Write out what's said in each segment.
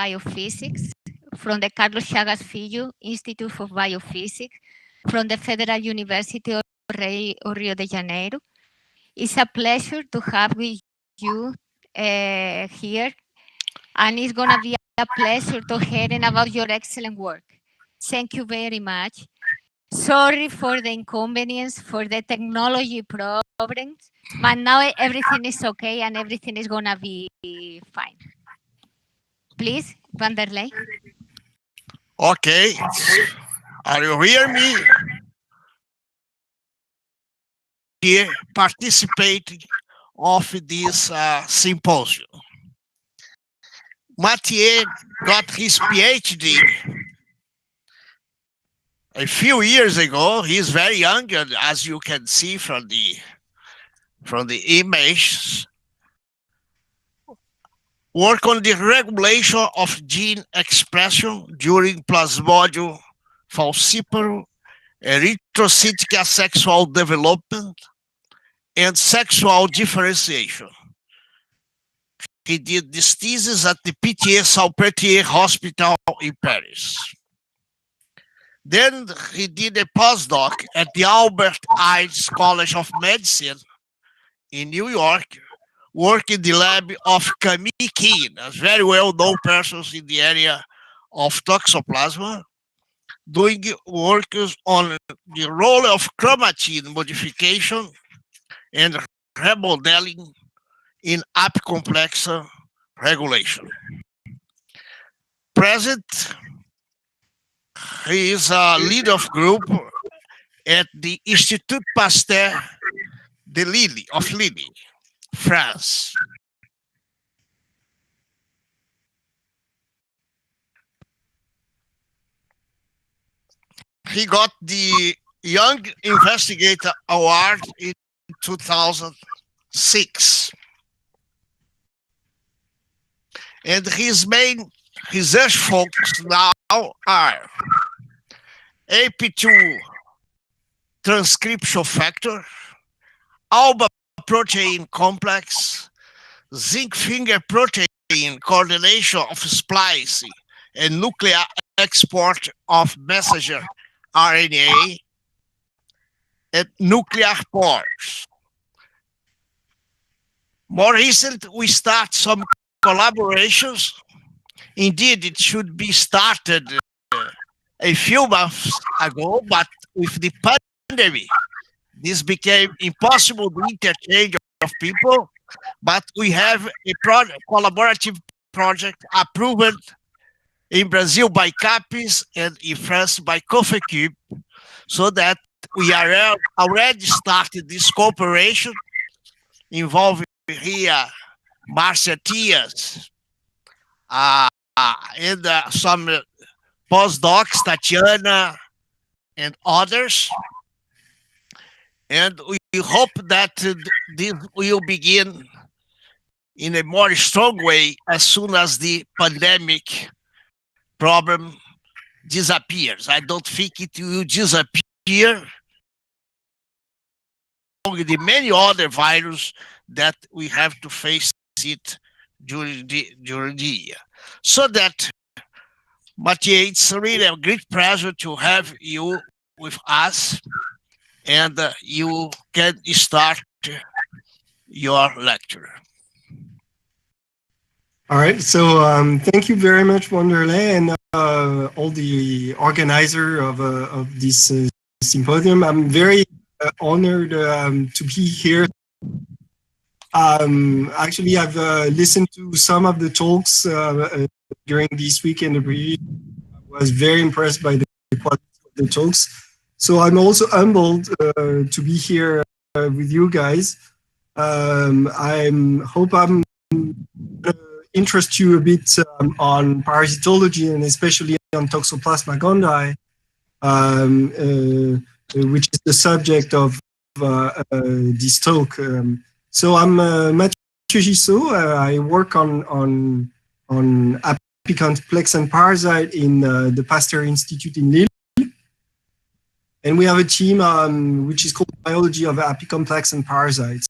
Biophysics, from the Carlos Chagas Filho Institute for Biophysics, from the Federal University of Rio de Janeiro. It's a pleasure to have with you here, and it's going to be a pleasure to hearing about your excellent work. Thank you very much. Sorry for the inconvenience, for the technology problems, but now everything is okay and everything is going to be fine. Please, Vanderlei. Okay. Are you hearing me? Here participating of this symposium. Mathieu got his PhD a few years ago. He's very young, and as you can see from the image, work on the regulation of gene expression during Plasmodium falciparum, erythrocytic asexual development, and sexual differentiation. He did this thesis at the Pitié-Salpêtrière Hospital in Paris. Then he did a postdoc at the Albert Einstein College of Medicine in New York, working in the lab of Camille Keen, a very well-known person in the area of Toxoplasma, doing work on the role of chromatin modification and remodeling in apicomplex regulation. Present, he is a lead of group at the Instituto Pasteur-Lille of Lille, France. He got the Young Investigator Award in 2006. And his main research focus now are AP2 transcription factor, alpha protein complex, zinc finger protein coordination of splicing and nuclear export of messenger RNA, and nuclear pores. More recent, we start some collaborations. Indeed, it should be started a few months ago, but with the pandemic, this became impossible, the interchange of people. But we have a collaborative project approved in Brazil by CAPES and in France by COFECUB, so that we are already started this cooperation involving here Marcia Tias and some postdocs, Tatiana and others. And we hope that this will begin in a more strong way as soon as the pandemic problem disappears. I don't think it will disappear. The many other viruses that we have to face it during the year. So that, Mathieu, it's really a great pleasure to have you with us, and you can start your lecture. All right, so thank you very much, Vanderlei, and all the organizer of this symposium. I'm very honored to be here. Actually, I've listened to some of the talks during this week and the previous. I was very impressed by the quality of the talks. So I'm also humbled to be here with you guys. I hope I'm interest you a bit on parasitology and especially on Toxoplasma gondii, which is the subject of this talk. So I'm Mathieu Gissot. I work on apicomplex and parasite in the Pasteur Institute in Lille. And we have a team which is called Biology of Apicomplex and Parasites.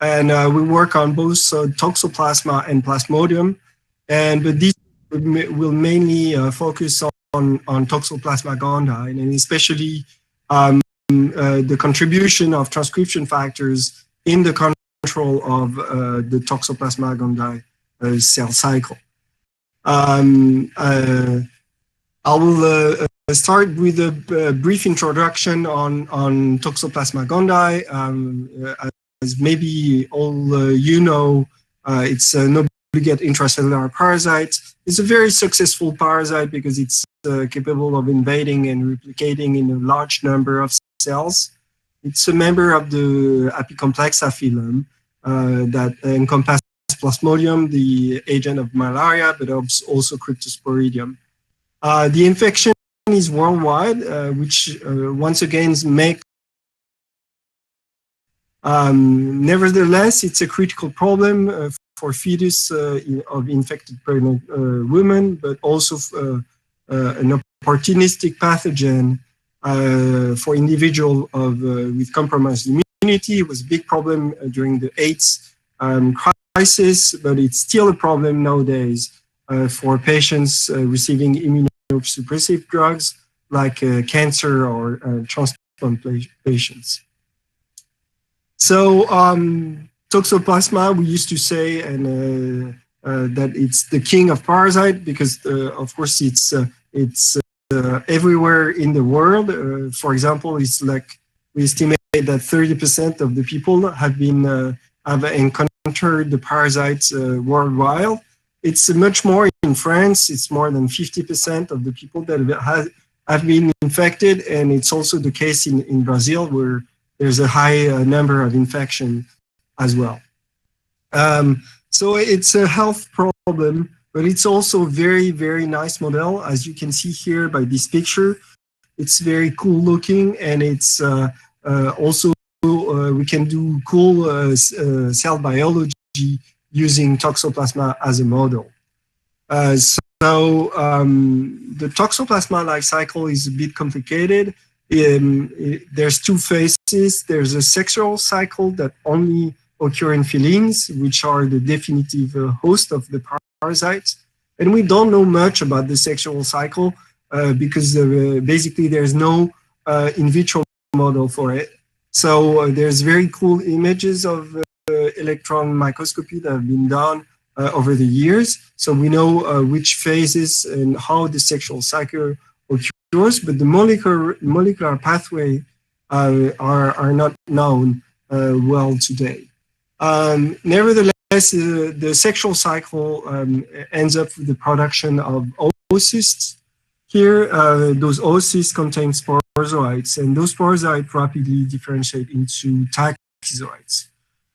And we work on both Toxoplasma and Plasmodium. But this will mainly focus on Toxoplasma gondii, and especially the contribution of transcription factors in the control of the Toxoplasma gondii cell cycle. I will start with a brief introduction on Toxoplasma gondii. As maybe all you know, it's an obligate intracellular parasite. It's a very successful parasite because it's capable of invading and replicating in a large number of cells. It's a member of the Apicomplexa phylum that encompasses Plasmodium, the agent of malaria, but also Cryptosporidium. The infection is worldwide, which once again makes nevertheless, it's a critical problem for fetus of infected pregnant women, but also an opportunistic pathogen for individuals with compromised immunity. It was a big problem during the AIDS crisis, but it's still a problem nowadays for patients receiving immunosuppressive drugs like cancer or transplant patients. So Toxoplasma, we used to say, and that it's the king of parasite because, of course, it's everywhere in the world. For example, it's like we estimate that 30% of the people have encountered the parasites worldwide. It's much more in France. It's more than 50% of the people that have been infected, and it's also the case in Brazil, where there's a high number of infection as well. So it's a health problem, but it's also a very, very nice model. As you can see here by this picture, it's very cool looking, and it's also, we can do cool cell biology using Toxoplasma as a model. The Toxoplasma life cycle is a bit complicated. There's two phases. There's a sexual cycle that only occur in felines, which are the definitive host of the parasites. And we don't know much about the sexual cycle because basically there's no in vitro model for it. So there's very cool images of electron microscopy that have been done over the years. So we know which phases and how the sexual cycle occurs, but the molecular pathway are not known well today. Nevertheless, the sexual cycle ends up with the production of oocysts. Here, those oocysts contain sporozoites, and those sporozoites rapidly differentiate into tachyzoites.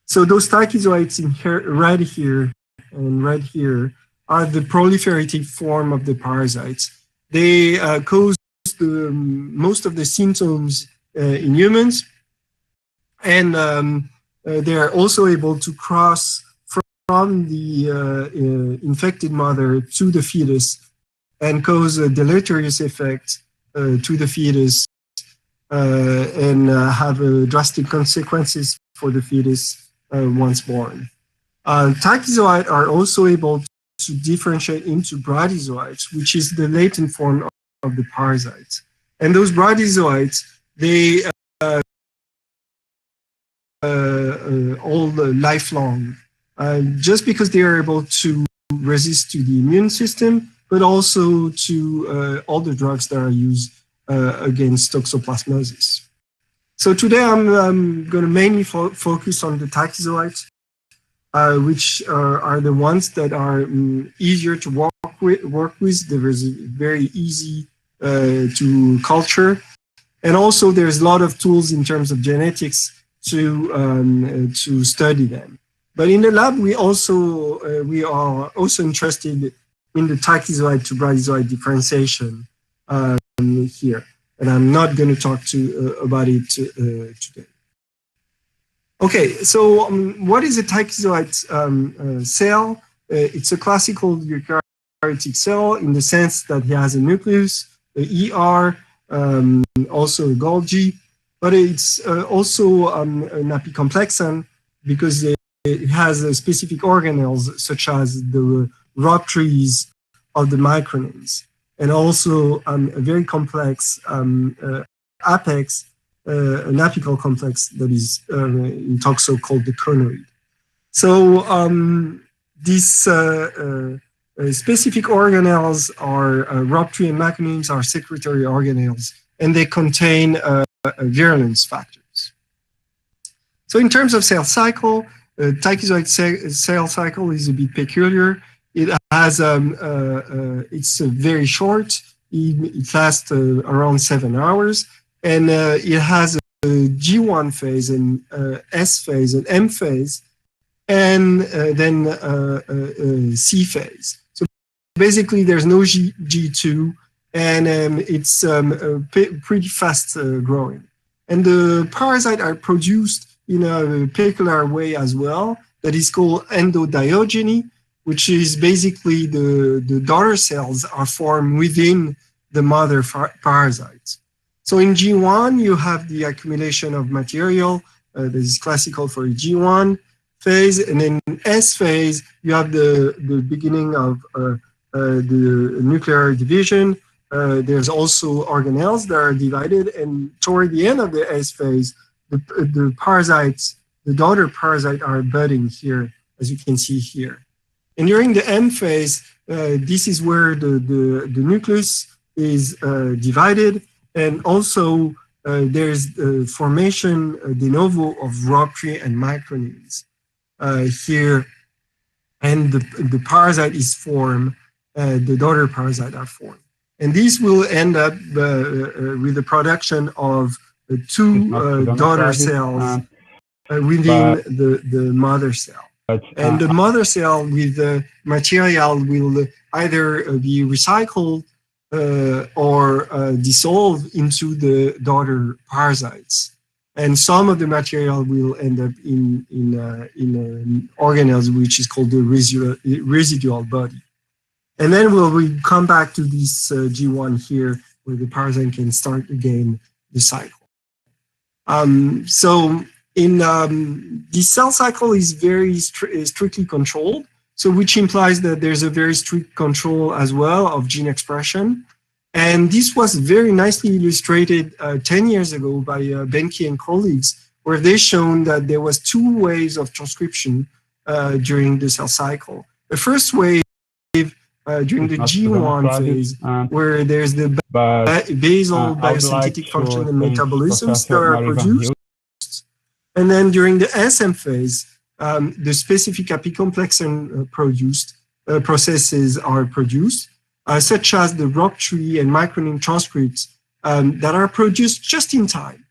So those tachyzoites in here, right here and right here are the proliferative form of the parasites. They cause most of the symptoms in humans, and they are also able to cross from the infected mother to the fetus and cause a deleterious effect to the fetus and have drastic consequences for the fetus once born. Tachyzoites are also able to differentiate into bradyzoites, which is the latent form of the parasites. And those bradyzoites, they all lifelong, just because they are able to resist to the immune system, but also to all the drugs that are used against toxoplasmosis. So today I'm going to mainly focus on the tachyzoites, which are the ones that are easier to work with. They're very easy to culture. And also there's a lot of tools in terms of genetics to study them. But in the lab, we are also interested in the tachyzoid to bradyzoid differentiation here. And I'm not going to talk about it today. Okay, so what is a tachyzoid cell? It's a classical eukaryotic cell in the sense that it has a nucleus, the ER, also a Golgi, but it's also an apicomplexan because it has specific organelles such as the rod trees of the micronyms, and also a very complex apex, an apical complex that is in Toxo called the conoid. So these specific organelles are ROP3 and macronyms are secretory organelles, and they contain virulence factors. So in terms of cell cycle, tachyzoid cell cycle is a bit peculiar. It has it's very short. It lasts around 7 hours, and it has a G1 phase and S phase and M phase, and then C phase. So basically, there's no G2, and it's pretty fast growing. And the parasites are produced in a peculiar way as well, that is called endodiogeny, which is basically the daughter cells are formed within the mother parasites. So in G1, you have the accumulation of material that is classical for G1 phase, and then in S phase, you have the beginning of the nuclear division. There's also organelles that are divided, and toward the end of the S phase, the parasites, the daughter parasite are budding here, as you can see here. And during the M phase, this is where the nucleus is divided, and also there's the formation de novo of ROP3 and micronyms here, and the parasite is formed, the daughter parasite are formed. And this will end up with the production of two daughter cells within the mother cell. And the mother cell with the material will either be recycled or dissolved into the daughter parasites. And some of the material will end up in organelles, which is called the residual body. And then we come back to this G1 here, where the parasite can start again the cycle. So in the cell cycle is very strictly controlled, so which implies that there's a very strict control as well of gene expression. And this was very nicely illustrated 10 years ago by Benke and colleagues, where they shown that there was two waves of transcription during the cell cycle. The first wave during the G1 phase, where there's the basal biosynthetic function and metabolisms that are produced. And then during the SM phase, the specific apicomplex produced processes are produced, such as the ROP3 and micronym transcripts that are produced just in time.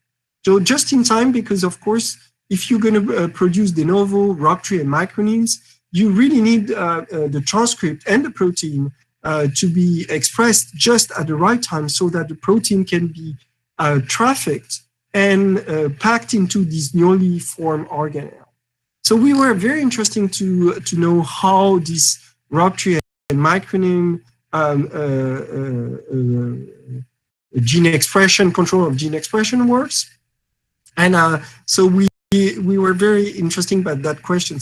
So just in time, because of course, if you're going to produce de novo ROP3 and micronyms, you really need the transcript and the protein to be expressed just at the right time, so that the protein can be trafficked and packed into this newly formed organelle. So we were very interesting to know how this ROP3 and micronym gene expression, control of gene expression works. And so we were very interested about that question,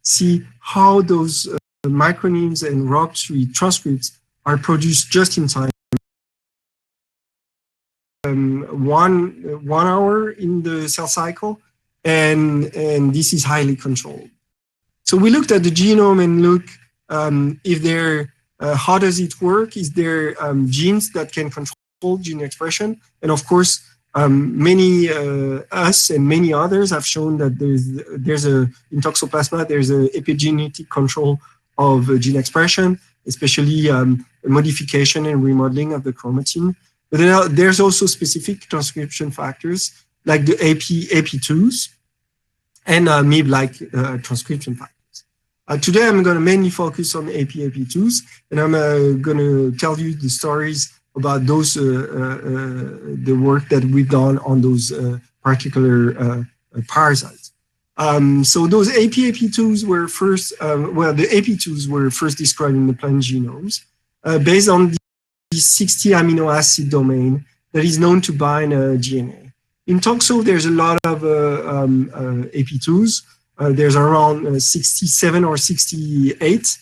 see how those micronyms and ROP3 transcripts are produced just in time. 1 hour in the cell cycle, and this is highly controlled. So we looked at the genome and look if there, how does it work? Is there genes that can control gene expression? And of course, many us and many others have shown that there's in Toxoplasma there's a epigenetic control of gene expression, especially modification and remodeling of the chromatin. But there's also specific transcription factors like the AP2s and MIB-like transcription factors. Today I'm going to mainly focus on AP2s, and I'm going to tell you the stories about those the work that we've done on those particular parasites. So those AP2s were first, the AP2s were first described in the plant genomes based on the 60 amino acid domain that is known to bind DNA. In Toxo, there's a lot of AP2s. There's around 67 or 68.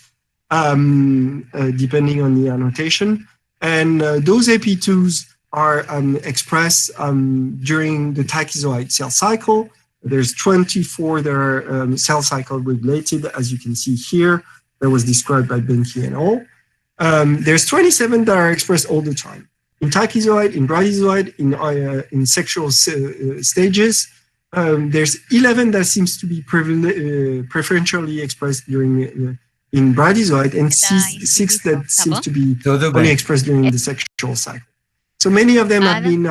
depending on the annotation. And those AP2s are expressed during the tachyzoid cell cycle. There's 24 that are cell cycle regulated, as you can see here. That was described by Benke and al. There's 27 that are expressed all the time. In tachyzoid, in bradyzoid, in sexual stages. There's 11 that seems to be preferentially expressed during in bradyzoid, and 6 that seems to be only expressed during the sexual cycle. So many of them have been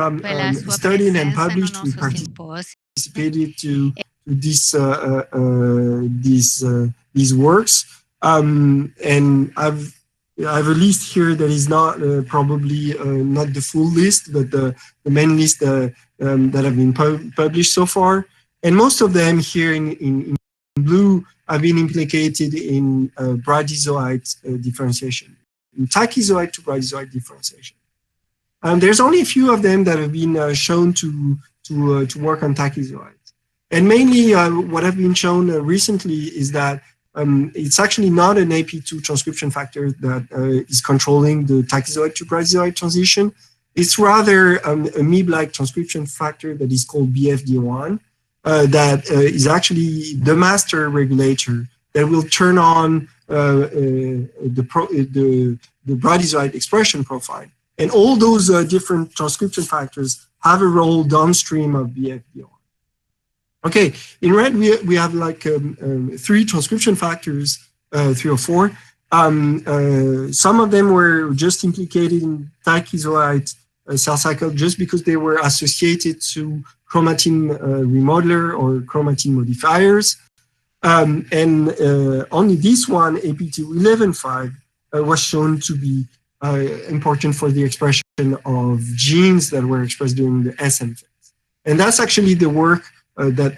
studied and published. We participated to these works, and I've a list here that is not probably not the full list, but the main list that have been published so far. And most of them here in blue have been implicated in bradyzoid differentiation, in tachyzoid to bradyzoid differentiation. There's only a few of them that have been shown to work on tachyzoids. And mainly what have been shown recently is that it's actually not an AP2 transcription factor that is controlling the tachyzoid to bradyzoid transition. It's rather a MIB-like transcription factor that is called BFD1 that is actually the master regulator that will turn on the bradyzoid expression profile. And all those different transcription factors have a role downstream of BFD1. Okay, in red, we have like 3 transcription factors, 3 or 4. Some of them were just implicated in tachyzoid cell cycle just because they were associated to chromatin remodeler or chromatin modifiers. And only this one, AP211.5, was shown to be important for the expression of genes that were expressed during the SM phase. And that's actually the work that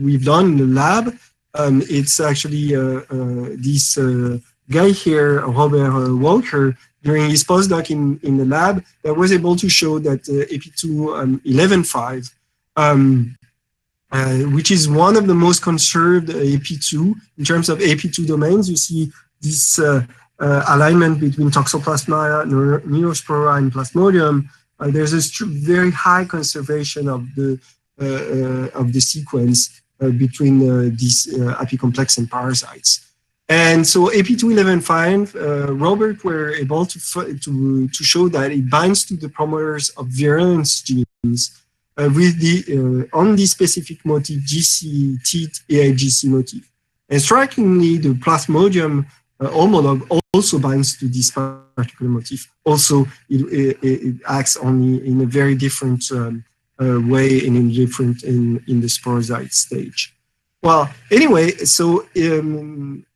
we've done in the lab. It's actually this guy here, Robert Walker, during his postdoc in the lab, that was able to show that AP211.5, which is one of the most conserved AP2 in terms of AP2 domains. You see this alignment between Toxoplasma, Neospora, and Plasmodium. There's a very high conservation of the sequence between these apicomplex and parasites. And so AP211.5, Robert were able to show that it binds to the promoters of virulence genes with the on the specific motif GC-AIGC motif. And strikingly, the Plasmodium homolog also binds to this particular motif. Also, it acts only in a very different way and in the sporozoite stage. Well, anyway, so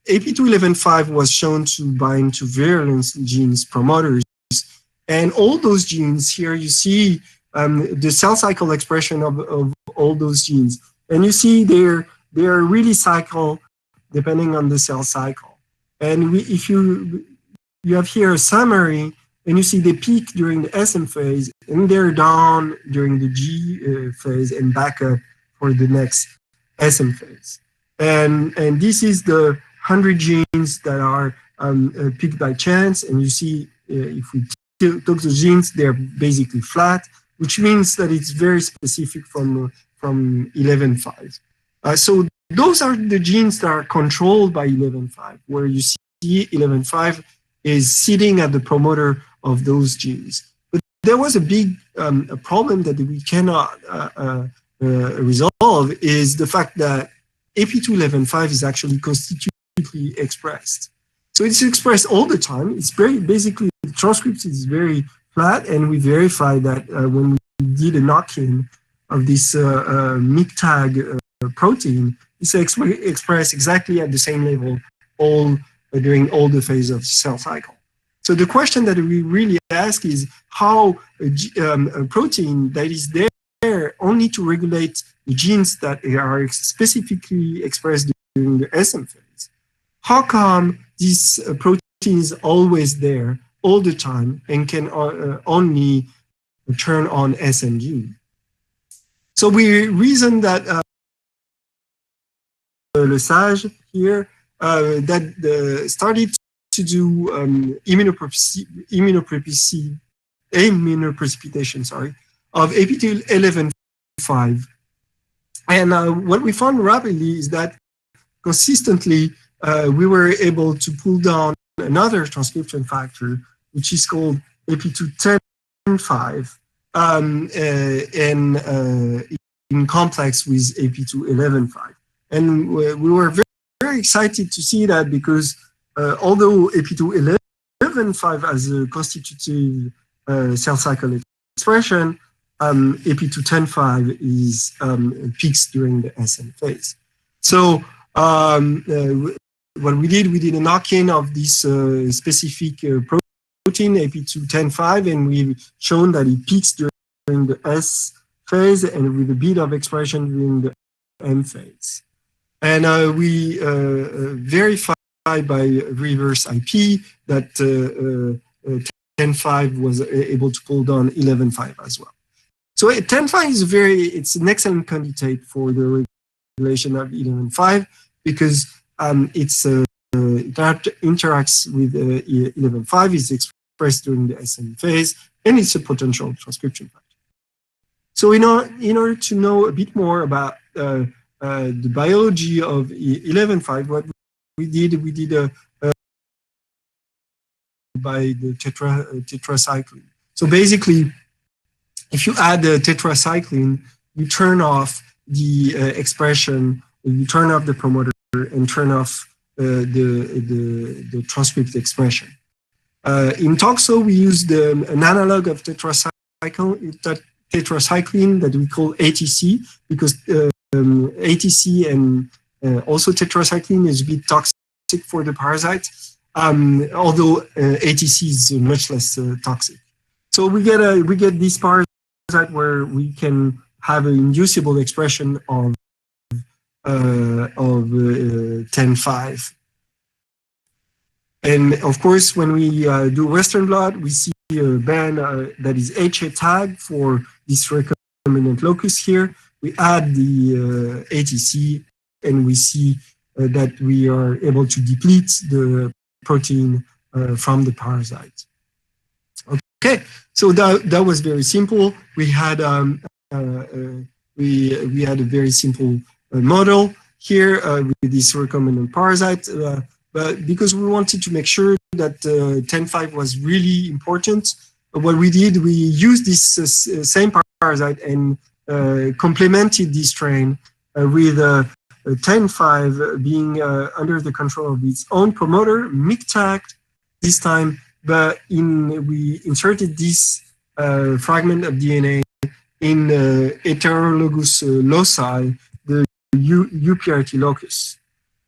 AP211.5 was shown to bind to virulence genes promoters, and all those genes here you see the cell cycle expression of all those genes, and you see they're really cycle depending on the cell cycle. And if you have here a summary, and you see they peak during the SM phase, and they're down during the G phase and back up for the next SM phase. And this is the 100 genes that are picked by chance. And you see, if we took those genes, they're basically flat, which means that it's very specific from 11.5. So those are the genes that are controlled by 11.5, where you see 11.5 is sitting at the promoter of those genes. But there was a big problem that we cannot resolve, is the fact that AP211.5 is actually constitutively expressed. So it's expressed all the time. It's basically, the transcript is very flat, and we verified that when we did a knock-in of this MIG-tag protein, it's expressed exactly at the same level during all the phases of the cell cycle. So the question that we really ask is how a protein that is there only to regulate the genes that are specifically expressed during the SM phase, how come this protein is always there all the time and can only turn on SM gene? So we reason that Le Sage here that started to do immunoprecipitation, of AP211.5. And what we found rapidly is that consistently we were able to pull down another transcription factor, which is called AP210.5, in complex with AP211.5. And we were very, very excited to see that, because although AP211.5 has a constitutive cell cycle expression, AP210.5 is peaks during the SN phase. So what we did a knock-in of this specific protein, AP210.5, and we've shown that it peaks during the S phase and with a bit of expression during the M phase. And we verified by reverse IP that 10.5 was able to pull down 11.5 as well. So 10.5 is it's an excellent candidate for the regulation of 11.5, because it interacts with 11.5, is expressed during the SN phase, and it's a potential transcription factor. So in order to know a bit more about the biology of 11.5, what we did by the tetracycline. So basically, if you add the tetracycline, you turn off the expression, you turn off the promoter, and turn off the transcript expression. In Toxo, we used an analog of tetracycline that we call ATC, because ATC and also tetracycline is a bit toxic for the parasite, although ATC is much less toxic. So we get this parasite where we can have an inducible expression of 10.5. And of course, when we do Western blot, we see a band that is HA tag for this recombinant locus here. We add the ATC, and we see that we are able to deplete the protein from the parasite. Okay, so that was very simple. We had a very simple model here with this recombinant parasite, but because we wanted to make sure that 10.5 was really important, what we did, we used this same parasite and complemented this strain with 10.5 being under the control of its own promoter, MIG-tagged this time, but we inserted this fragment of DNA in heterologous loci, the UPRT locus.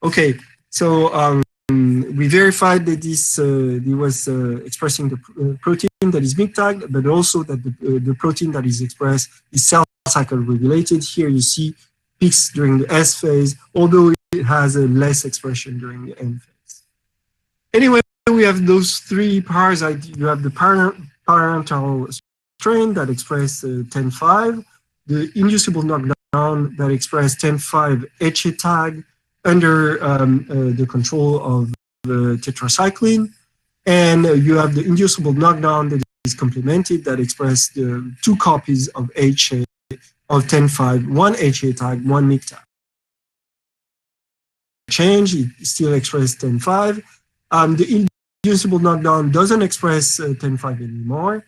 Okay, so we verified that it was expressing the protein that is MIG-tagged, but also that the protein that is expressed is cell cycle regulated. Here you see peaks during the S phase, although it has a less expression during the N phase. Anyway, we have those three parasites. You have the parental strain that express 10.5, the inducible knockdown that express 10.5 HA tag under the control of the tetracycline, and you have the inducible knockdown that is complemented that express the two copies of HA of 10.5, one HA tag, one MIG tag. Change, it still expresses 10.5. The inducible knockdown doesn't express 10.5 anymore,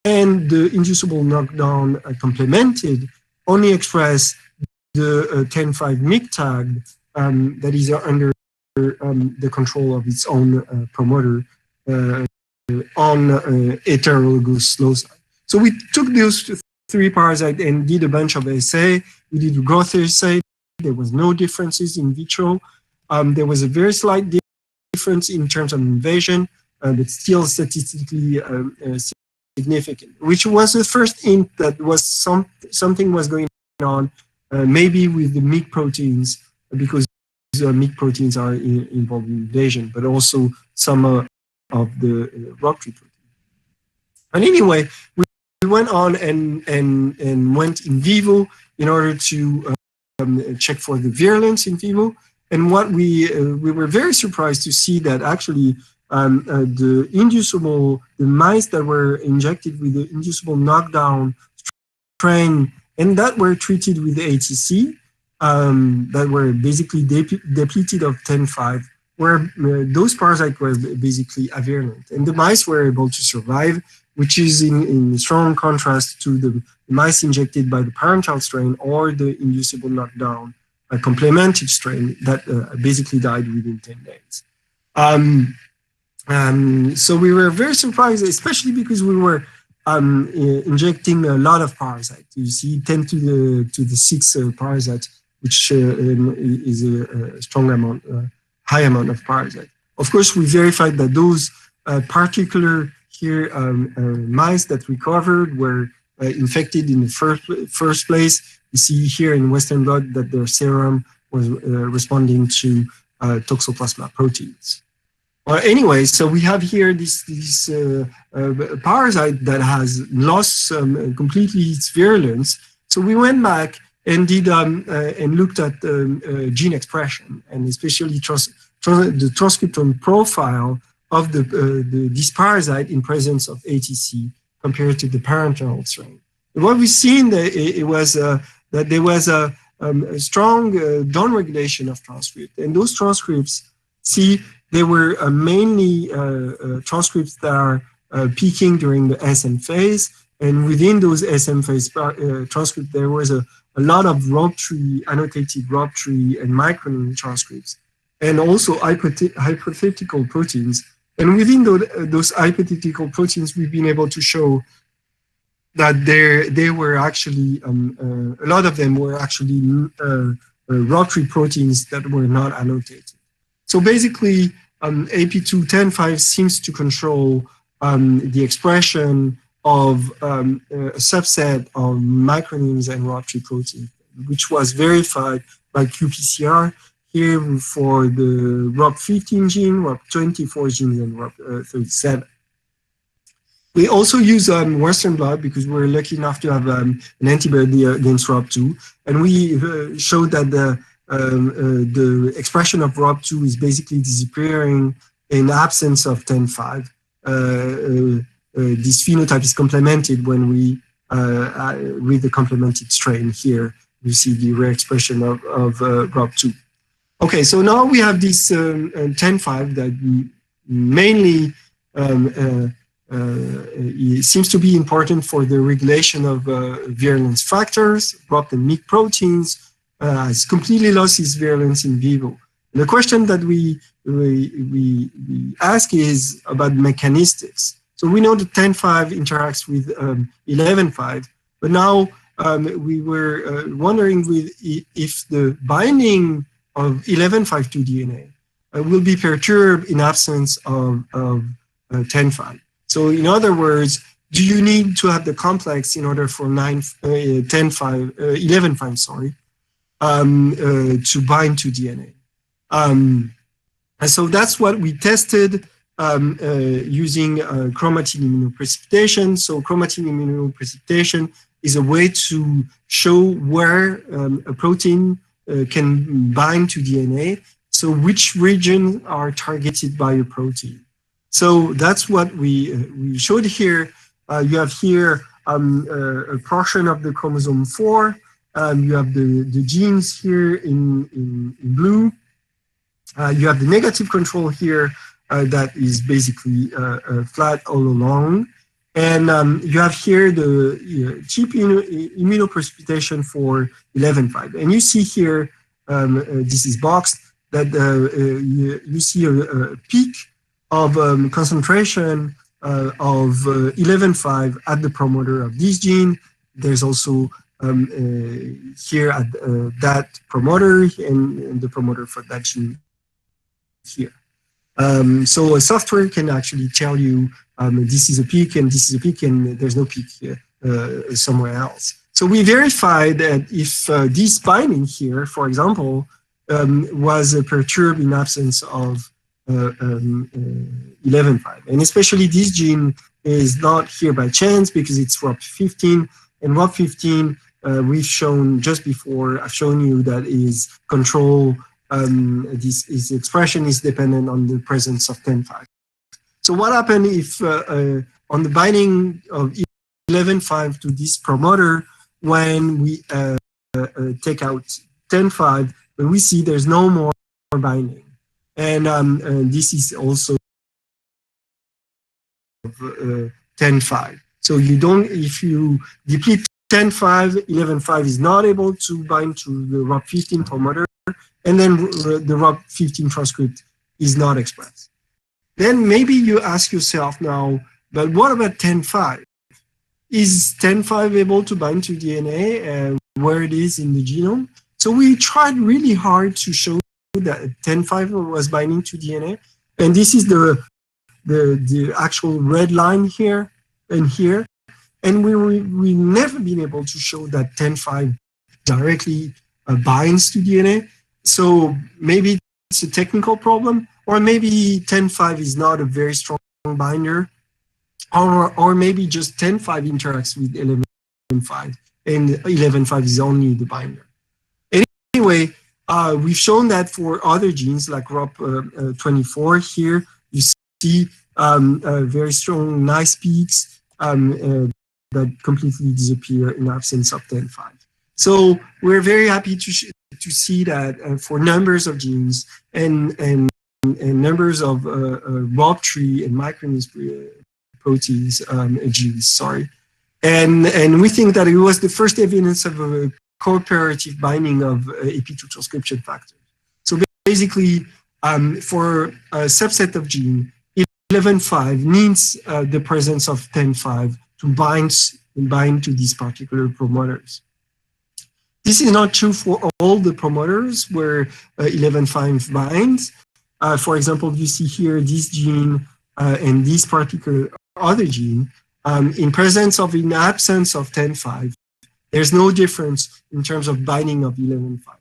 and the inducible knockdown complemented only express the 10.5 MIG tag that is under the control of its own promoter on heterologous loci. So we took those three parasites and did a bunch of assay. We did growth assay. There was no differences in vitro. There was a very slight difference in terms of invasion, but still statistically significant, which was the first hint that was something was going on, maybe with the MIG proteins, because MIG proteins are involved in invasion, but also some of the ROCK3 protein. And anyway, we went on and went in vivo in order to check for the virulence in vivo. And what we were very surprised to see that actually the mice that were injected with the inducible knockdown strain and that were treated with ATC, that were basically depleted of 10.5, where those parasites were basically avirulent. And the mice were able to survive, which is in strong contrast to the mice injected by the parent-child strain or the inducible knockdown complemented strain that basically died within 10 days. So we were very surprised, especially because we were injecting a lot of parasites. You see 10 to the 6 parasites, which is a strong amount, high amount of parasites. Of course, we verified that those particular here mice that recovered were infected in the first place. You see here in Western blot that their serum was responding to Toxoplasma proteins. Anyway, so we have here this parasite that has lost completely its virulence. So we went back and did and looked at gene expression, and especially the transcription profile of this parasite in presence of ATC compared to the parent-child strain. And what we've seen it was that there was a strong downregulation of transcript, and those transcripts, see, they were mainly transcripts that are peaking during the SM phase, and within those SM phase transcripts, there was a lot of ROB3, annotated ROB3 and micronym transcripts, and also hypothetical proteins. And within those hypothetical proteins, we've been able to show that they were actually, a lot of them were actually ROB3 proteins that were not annotated. So basically, AP2-10.5 seems to control the expression of a subset of micronyms and ROB3 proteins, which was verified by qPCR here for the ROB15 gene, ROB24 genes, and ROB37. We also use Western blot because we're lucky enough to have an antibody against ROB2, and we showed that the expression of ROB2 is basically disappearing in absence of 10.5. This phenotype is complemented when we, with the complemented strain here, you see the rare expression of ROB2. Okay, so now we have this 10.5 that mainly seems to be important for the regulation of virulence factors. ROB and MYC proteins has completely lost its virulence in vivo. The question that we ask is about mechanistics. So we know that 10.5 interacts with 11.5, but now we were wondering if the binding of 11.5 to DNA will be perturbed in absence of 10.5. So in other words, do you need to have the complex in order for 11.5, sorry, to bind to DNA? And so that's what we tested using chromatin immunoprecipitation. So chromatin immunoprecipitation is a way to show where a protein can bind to DNA. So which regions are targeted by a protein. So that's what we showed here. You have here a portion of the chromosome 4. You have the genes here in blue. You have the negative control here that is basically flat all along. And you have here the cheap immunoprecipitation for 11.5. And you see here, this is boxed, that you see a peak of concentration of 11.5 at the promoter of this gene. There's also here at that promoter and the promoter for that gene here. So a software can actually tell you this is a peak and this is a peak and there's no peak here, somewhere else. So we verified that if this binding here, for example, was perturbed in absence of 11.5. And especially this gene is not here by chance because it's ROB15. And ROB15, we've shown just before, I've shown you that is control, this expression is dependent on the presence of 10.5. So what happened if on the binding of 11.5 to this promoter, when we take out 10.5, but we see there's no more binding. And this is also 10.5. So you don't, if you deplete 10.5, 11.5 is not able to bind to the ROP15 promoter, and then the ROP15 transcript is not expressed. Then maybe you ask yourself now, but what about 10.5? Is 10.5 able to bind to DNA and where it is in the genome? So we tried really hard to show that 10.5 was binding to DNA, and this is the actual red line here and here, and we never been able to show that 10.5 directly binds to DNA. So maybe it's a technical problem, or maybe 10.5 is not a very strong binder, or maybe just 10.5 interacts with 11.5 and 11.5 is only the binder. Anyway, we've shown that for other genes like ROP24 here, you see very strong nice peaks that completely disappear in absence of 10.5. So we're very happy to see that for numbers of genes and numbers of ROP3 and micronized proteins genes, sorry. And we think that it was the first evidence of a cooperative binding of AP2 transcription factors. So basically, for a subset of gene, 11.5 needs the presence of 10.5 to bind to these particular promoters. This is not true for all the promoters where 11.5 binds. For example, you see here this gene and this particular other gene, in presence of, in absence of 10.5, there's no difference in terms of binding of 11.5.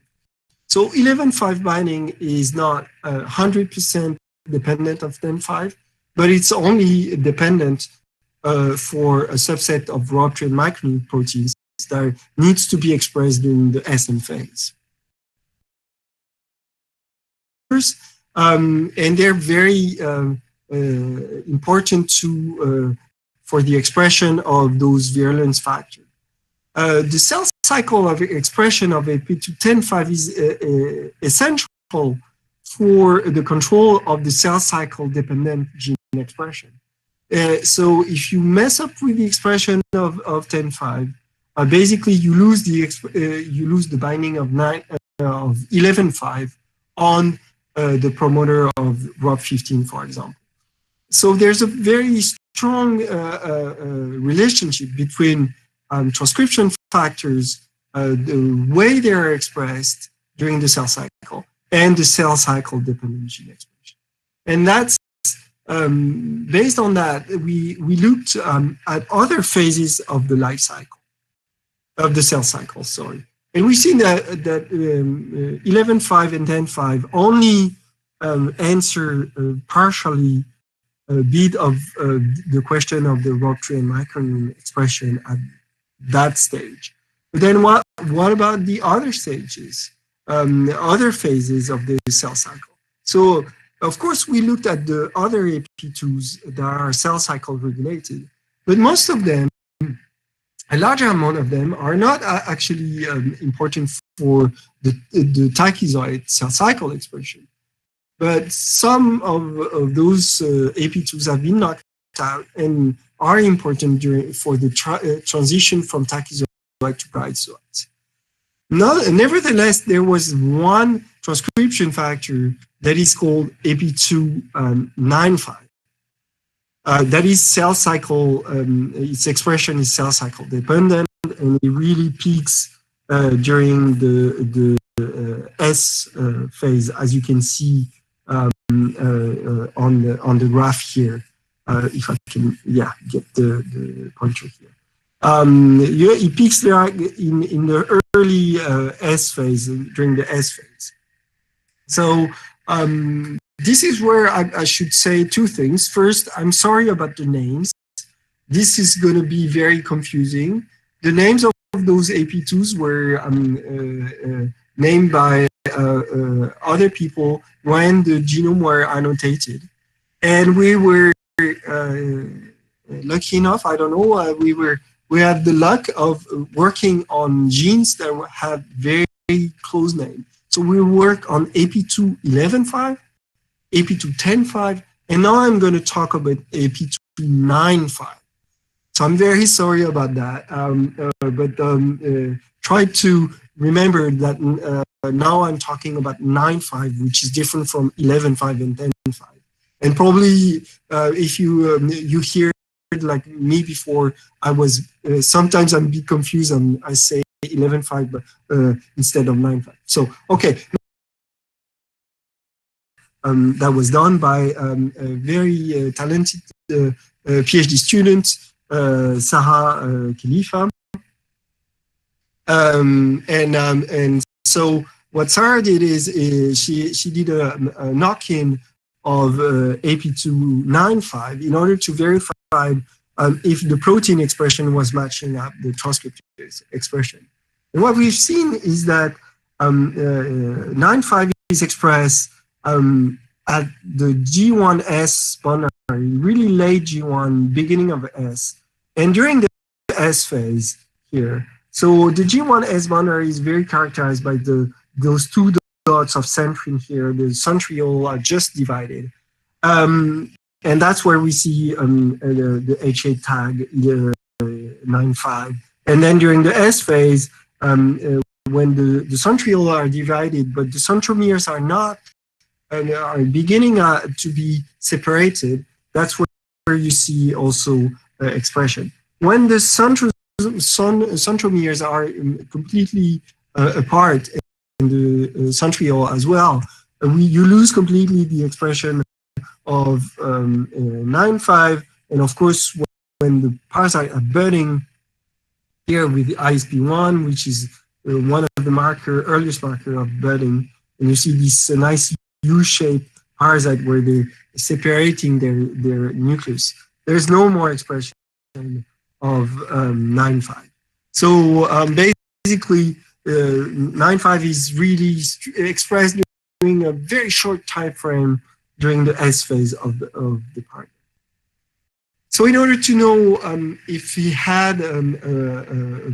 So 11.5 binding is not 100% dependent of 10.5, but it's only dependent for a subset of ROP3 and micronized proteins that needs to be expressed during the SM phase. And they're very important for the expression of those virulence factors. The cell cycle of expression of AP2-10.5 is essential for the control of the cell cycle dependent gene expression. So if you mess up with the expression of 10.5, basically you lose the binding of 11.5 on the promoter of ROP15, for example. So there's a very strong relationship between transcription factors, the way they are expressed during the cell cycle, and the cell cycle dependent gene expression. And that's based on that, we looked at other phases of the life cycle, of the cell cycle, sorry. And we've seen that 11.5 and 10.5 only answer partially a bit of the question of the ROP3 and micron expression at that stage. But then what about the other stages, other phases of the cell cycle? So, of course, we looked at the other AP2s that are cell cycle regulated, but most of them, a larger amount of them, are not actually important for the tachyzoid cell cycle expression. But some of those AP2s have been knocked out and are important for the transition from tachyzoid to bryozoids. Nevertheless, there was one transcription factor that is called AP2-95. That is cell cycle, its expression is cell cycle dependent, and it really peaks during the S phase, as you can see on the graph here. If I can, get the pointer here. It peaks there in the early S phase, during the S phase. So this is where I should say two things. First, I'm sorry about the names. This is going to be very confusing. The names of those AP2s were named by other people when the genome were annotated. And we were lucky enough, I don't know, we had the luck of working on genes that had very close name. So we work on AP2.11.5, AP2.10.5, and now I'm going to talk about AP2.9.5. So I'm very sorry about that, but try to remember that now I'm talking about 9.5, which is different from 11.5 and 10.5. And probably if you hear like me before, I was sometimes I'm a bit confused and I say 11.5 but instead of 9.5. So okay, that was done by a very talented PhD student, Sarah Khalifa, and so what Sarah did is she did a knock-in of AP2.9.5 in order to verify if the protein expression was matching up the transcript expression. And what we've seen is that 9.5 is expressed at the G1S boundary, really late G1, beginning of S, and during the S phase here. So the G1S boundary is very characterized by those two dots of centrin here. The centriole are just divided. And that's where we see the HA tag 9.5. And then during the S phase, when the centriole are divided, but the centromeres are not, and are beginning to be separated, that's where you see also expression. When the centromeres are completely apart, and the centriole as well, you lose completely the expression of 9.5, and of course when the parasites are budding here with the ISP1, which is one of the earliest marker of budding, and you see this nice U-shaped parasite where they're separating their nucleus. There's no more expression of 9.5. So basically 9.5 is really expressed during a very short time frame during the S phase of the part. So in order to know if he had a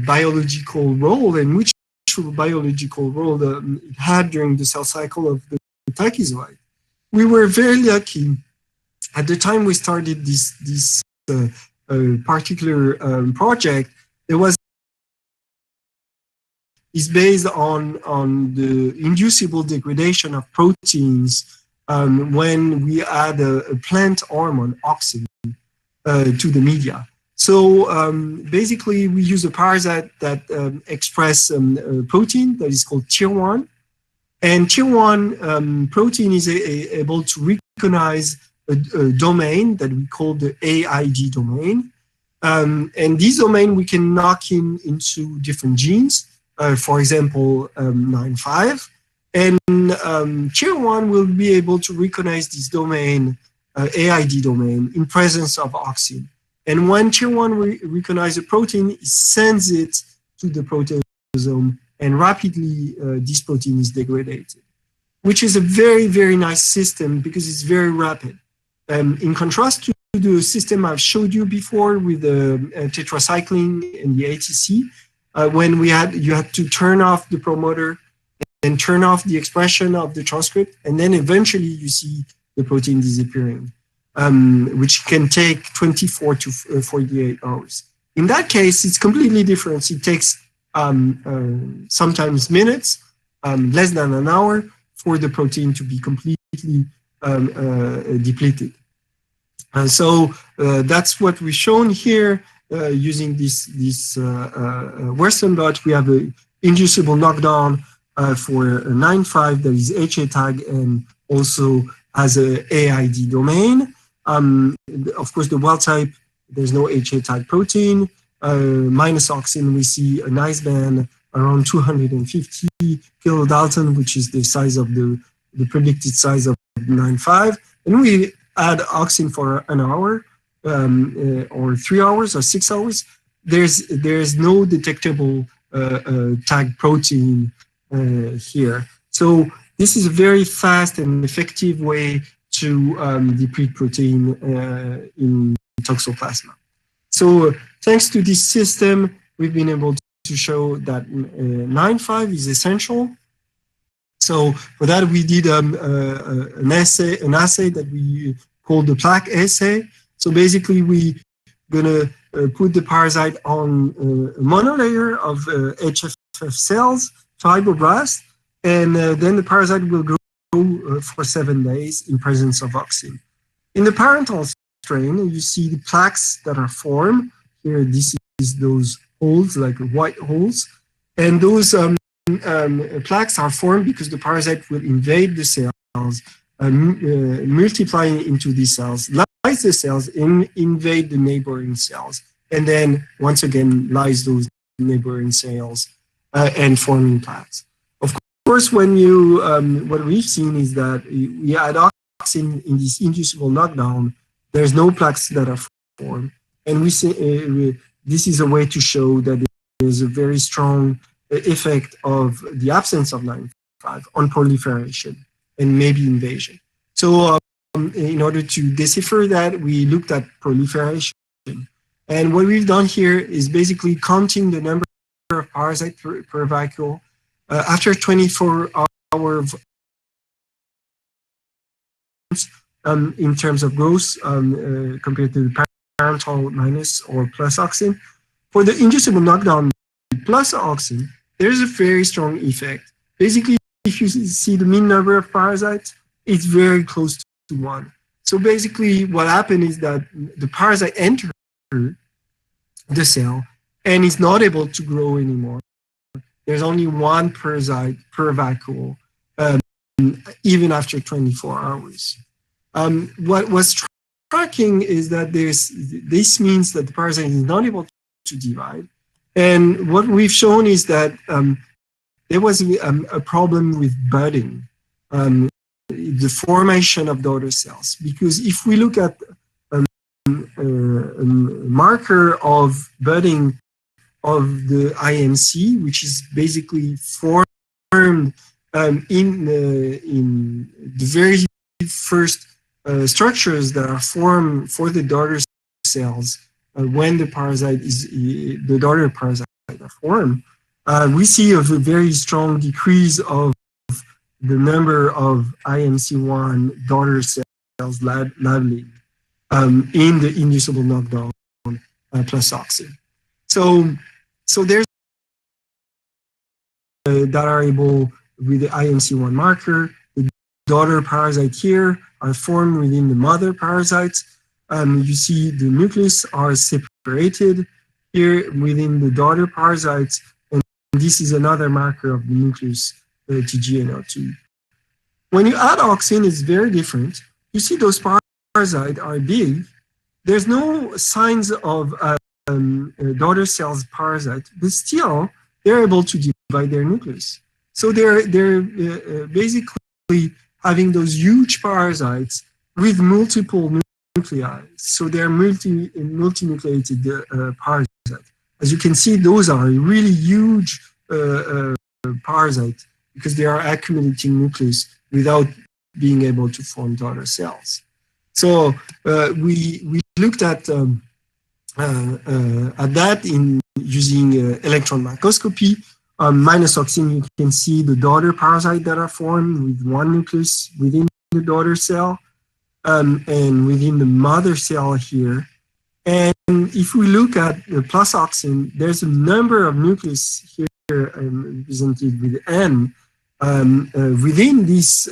biological role and which biological role it had during the cell cycle of the tachyzoid, we were very lucky. At the time we started this particular project, is based on the inducible degradation of proteins when we add a plant hormone, auxin, to the media. So basically, we use a parasite that express a protein that is called tier 1. And tier 1 protein is able to recognize a domain that we call the AID domain. And this domain we can knock into different genes, for example, 9.5. And tier 1 will be able to recognize this domain, AID domain, in presence of auxin. And when tier 1 recognizes a protein, it sends it to the proteasome, and rapidly this protein is degraded, which is a very, very nice system because it's very rapid. In contrast to the system I've showed you before with the tetracycline and the ATC, when you had to turn off the promoter and turn off the expression of the transcript, and then eventually you see the protein disappearing, which can take 24 to 48 hours. In that case, it's completely different. It takes sometimes minutes, less than an hour, for the protein to be completely depleted. And so that's what we've shown here using this Western blot. We have an inducible knockdown for a 9.5 that is HA tag and also has a AID domain. Of course, the wild type, there's no HA tag protein. Minus auxin, we see a nice band around 250 kilodalton, which is the size of the predicted size of 9.5. And we add auxin for an hour, or 3 hours or 6 hours. There's no detectable tag protein here. So this is a very fast and effective way to deplete protein in Toxoplasma. So thanks to this system, we've been able to show that 9.5 is essential. So for that, we did an assay that we called the plaque assay. So basically, we gonna put the parasite on a monolayer of HFF cells, fibroblasts, and then the parasite will grow for 7 days in presence of auxin. In the parental strain, you see the plaques that are formed. Here, this is those holes, like white holes, and those plaques are formed because the parasite will invade the cells, multiply into these cells, lyse the cells, invade the neighboring cells, and then once again lyse those neighboring cells and forming plaques. Of course, when you what we've seen is that we add auxin in this inducible knockdown, there's no plaques that are formed, and we see this is a way to show that there's a very strong effect of the absence of 9.5 on proliferation and maybe invasion. So in order to decipher that, we looked at proliferation. And what we've done here is basically counting the number of parasites per vacuole after 24 hours in terms of growth compared to the parental minus or plus auxin. For the inducible knockdown plus auxin, there's a very strong effect. Basically, if you see the mean number of parasites, it's very close to 1. So basically, what happened is that the parasite entered the cell and is not able to grow anymore. There's only 1 parasite per vacuole, even after 24 hours. What was striking is that this means that the parasite is not able to divide. And what we've shown is that there was a problem with budding, the formation of daughter cells. Because if we look at a marker of budding of the IMC, which is basically formed in the very first structures that are formed for the daughter cells, when the parasite the daughter parasite are formed, we see a very strong decrease of the number of IMC1 daughter cells labelling in the inducible knockdown plus auxin. So there's that are able with the IMC1 marker. The daughter parasite here are formed within the mother parasites. You see the nucleus are separated here within the daughter parasites, and this is another marker of the nucleus TGNL2. When you add auxin, it's very different. You see those parasites are big. There's no signs of daughter cells parasite, but still they're able to divide their nucleus. So they're basically having those huge parasites with multiple nuclei. So they're multinucleated parasites. As you can see, those are really huge parasites because they are accumulating nucleus without being able to form daughter cells. So we looked at that in using electron microscopy. Minus auxin, you can see the daughter parasite that are formed with 1 nucleus within the daughter cell. And within the mother cell here. And if we look at the plus auxin, there's a number of nucleus here represented with N within this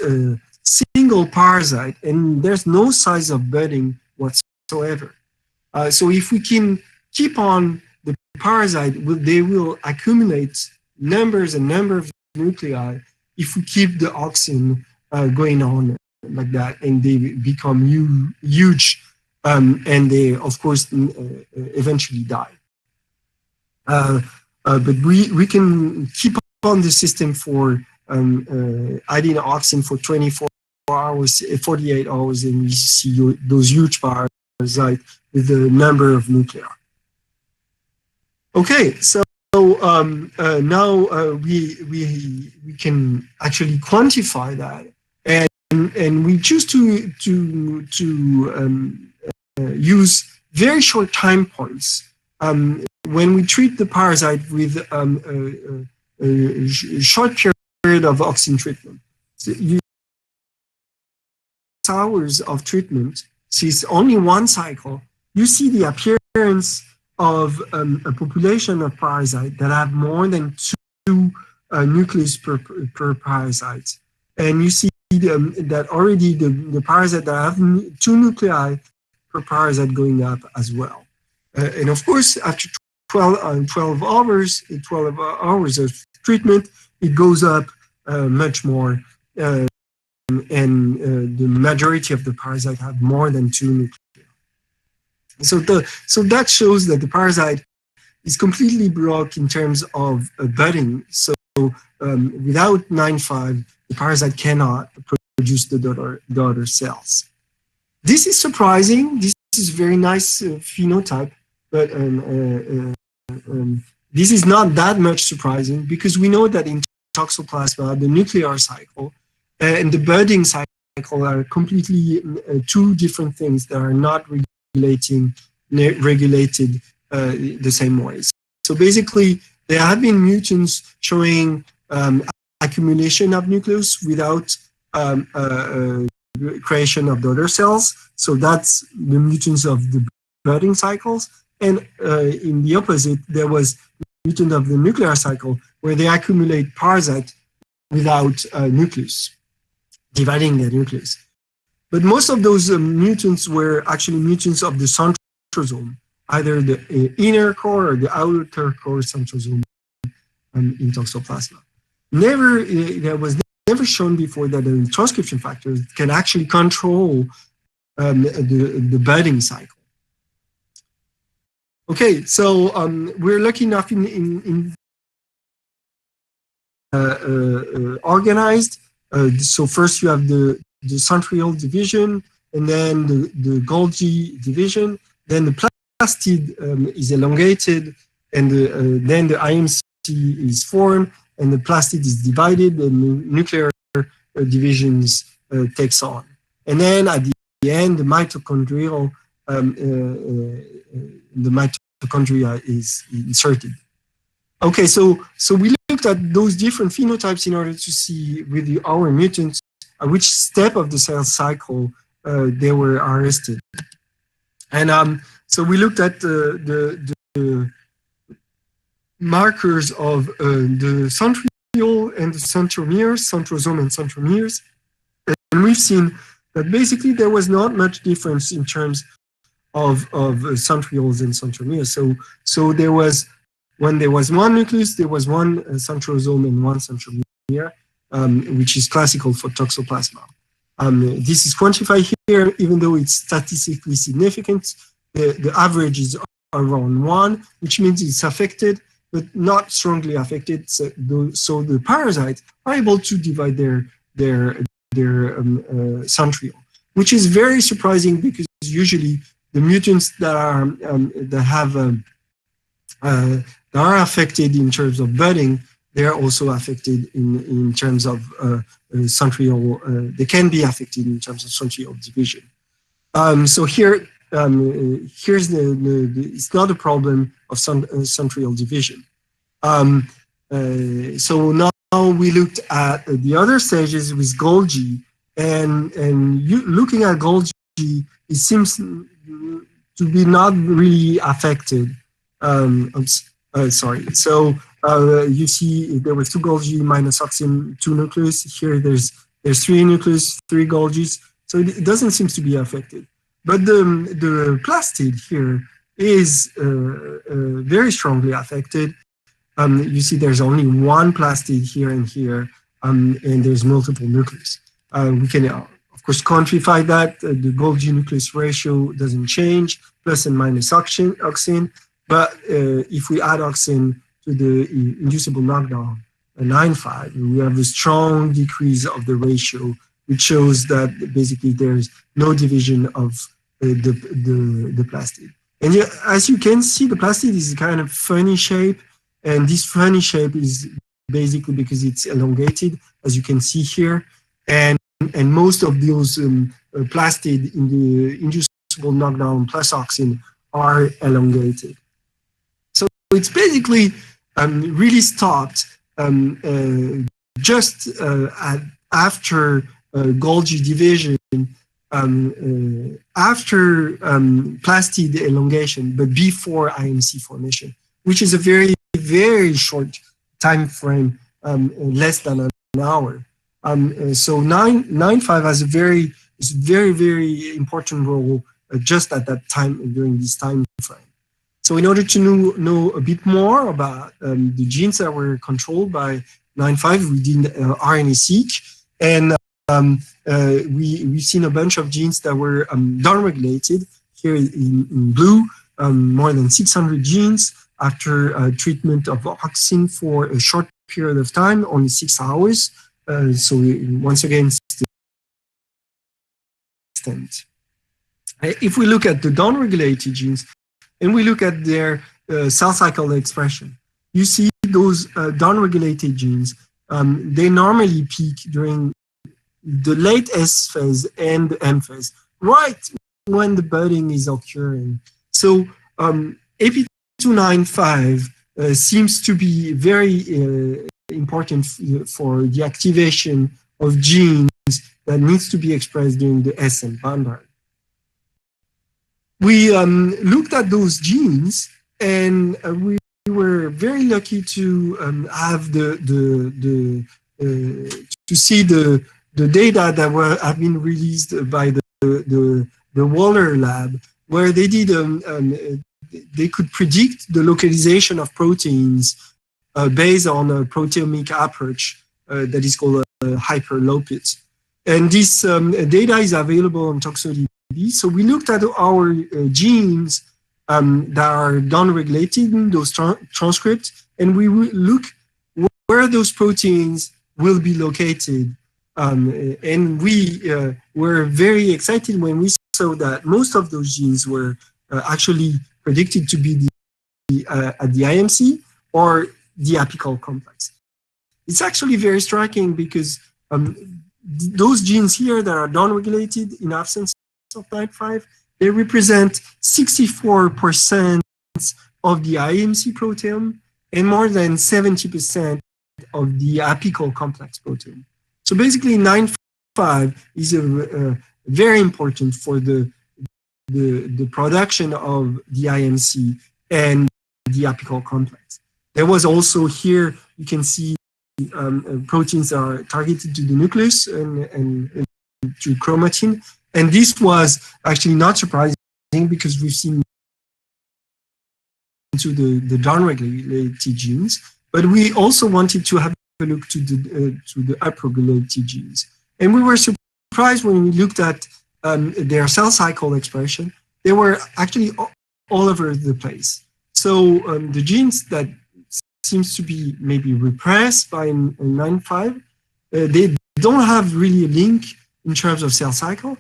single parasite, and there's no signs of budding whatsoever. So if we can keep on the parasite, they will accumulate numbers and number of nuclei if we keep the auxin going on like that, and they become huge, and they, of course, eventually die. But we can keep on the system for adding auxin for 24 hours, 48 hours, and we see those huge parasites with the number of nuclei. Okay, so now we can actually quantify that. And we choose to use very short time points when we treat the parasite with a short period of auxin treatment. So hours of treatment, so it's only one cycle, you see the appearance of a population of parasites that have more than 2 nucleus per parasite. And you see that already the parasite that have 2 nuclei per parasite going up as well. And of course, after 12 hours of treatment, it goes up much more. And the majority of the parasite have more than 2 nuclei. So that shows that the parasite is completely broke in terms of budding. So without 9,5, the parasite cannot produce the daughter cells. This is surprising. This is a very nice phenotype, but this is not that much surprising because we know that in Toxoplasma, the nuclear cycle and the budding cycle are completely 2 different things that are not regulated the same way. So basically, there have been mutants showing accumulation of nucleus without creation of daughter cells. So that's the mutants of the budding cycles. And in the opposite, there was mutant of the nuclear cycle where they accumulate parasite without nucleus, dividing their nucleus. But most of those mutants were actually mutants of the centrosome, either the inner core or the outer core centrosome in Toxoplasma. There was never shown before that the transcription factors can actually control the budding cycle. Okay, so we're lucky enough in organized. So first you have the centriole division, and then the Golgi division. Then the plastid is elongated, and then the IMC is formed, and the plastid is divided, and the nuclear divisions takes on. And then at the end, the mitochondria is inserted. Okay, so we looked at those different phenotypes in order to see with our mutants at which step of the cell cycle they were arrested. And so we looked at the markers of the centriole and the centromeres, centrosome and centromeres. And we've seen that basically there was not much difference in terms of centrioles and centromeres. So there was, when there was one nucleus, there was one centrosome and one centromere, which is classical for Toxoplasma. This is quantified here, even though it's statistically significant. The average is around 1, which means it's affected, but not strongly affected. So the parasites are able to divide their centriole, which is very surprising because usually the mutants that are affected in terms of budding, they are also affected in terms of centriole. They can be affected in terms of centriole division. So here, here's it's not a problem of centriole division. So now we looked at the other stages with Golgi, and looking at Golgi, it seems to be not really affected. Sorry. So you see there was 2 Golgi minus auxin, 2 nucleus. Here there's 3 nucleus, 3 Golgis. So it doesn't seem to be affected. But the plastid here is very strongly affected. You see there's only 1 plastid here and here, and there's multiple nucleus. We can, of course, quantify that. The Golgi nucleus ratio doesn't change, plus and minus auxin. But if we add auxin to the inducible knockdown, 9,5, we have a strong decrease of the ratio, which shows that basically there's no division of the plastid. And as you can see, the plastid is a kind of funny shape, and this funny shape is basically because it's elongated, as you can see here. And most of those plastid in the inducible knockdown plus auxin are elongated. So it's basically really stopped just after Golgi division, after plastid elongation, but before IMC formation, which is a very, very short time frame, less than an hour. So 9.5 has a very, very important role just at that time, during this time frame. So in order to know a bit more about the genes that were controlled by 9.5, we did RNA-seq, and we've seen a bunch of genes that were downregulated. Here in blue, more than 600 genes after treatment of auxin for a short period of time, only 6 hours. So once again, extent. If we look at the downregulated genes and we look at their cell cycle expression, you see those downregulated genes, they normally peak during the late S phase and the M phase, right when the budding is occurring. So AP295 seems to be very important for the activation of genes that needs to be expressed during the SM boundary. We looked at those genes, and we were very lucky to have to see the data that have been released by the Waller lab, where they did they could predict the localization of proteins based on a proteomic approach that is called hyperlopit. And this data is available on Toxoplasma. So we looked at our genes that are downregulated in those transcripts, and we look where those proteins will be located. And we were very excited when we saw that most of those genes were actually predicted to be at the IMC or the apical complex. It's actually very striking because those genes here that are downregulated in absence of 9.5, they represent 64% of the IMC proteome and more than 70% of the apical complex proteome. So basically 9.5 is very important for the production of the IMC and the apical complex. There was also here, you can see proteins that are targeted to the nucleus and to chromatin. And this was actually not surprising because we've seen into the downregulated genes, but we also wanted to have a look to the upregulated genes. And we were surprised when we looked at their cell cycle expression. They were actually all over the place. So the genes that seems to be maybe repressed by 9.5, they don't have really a link in terms of cell cycle.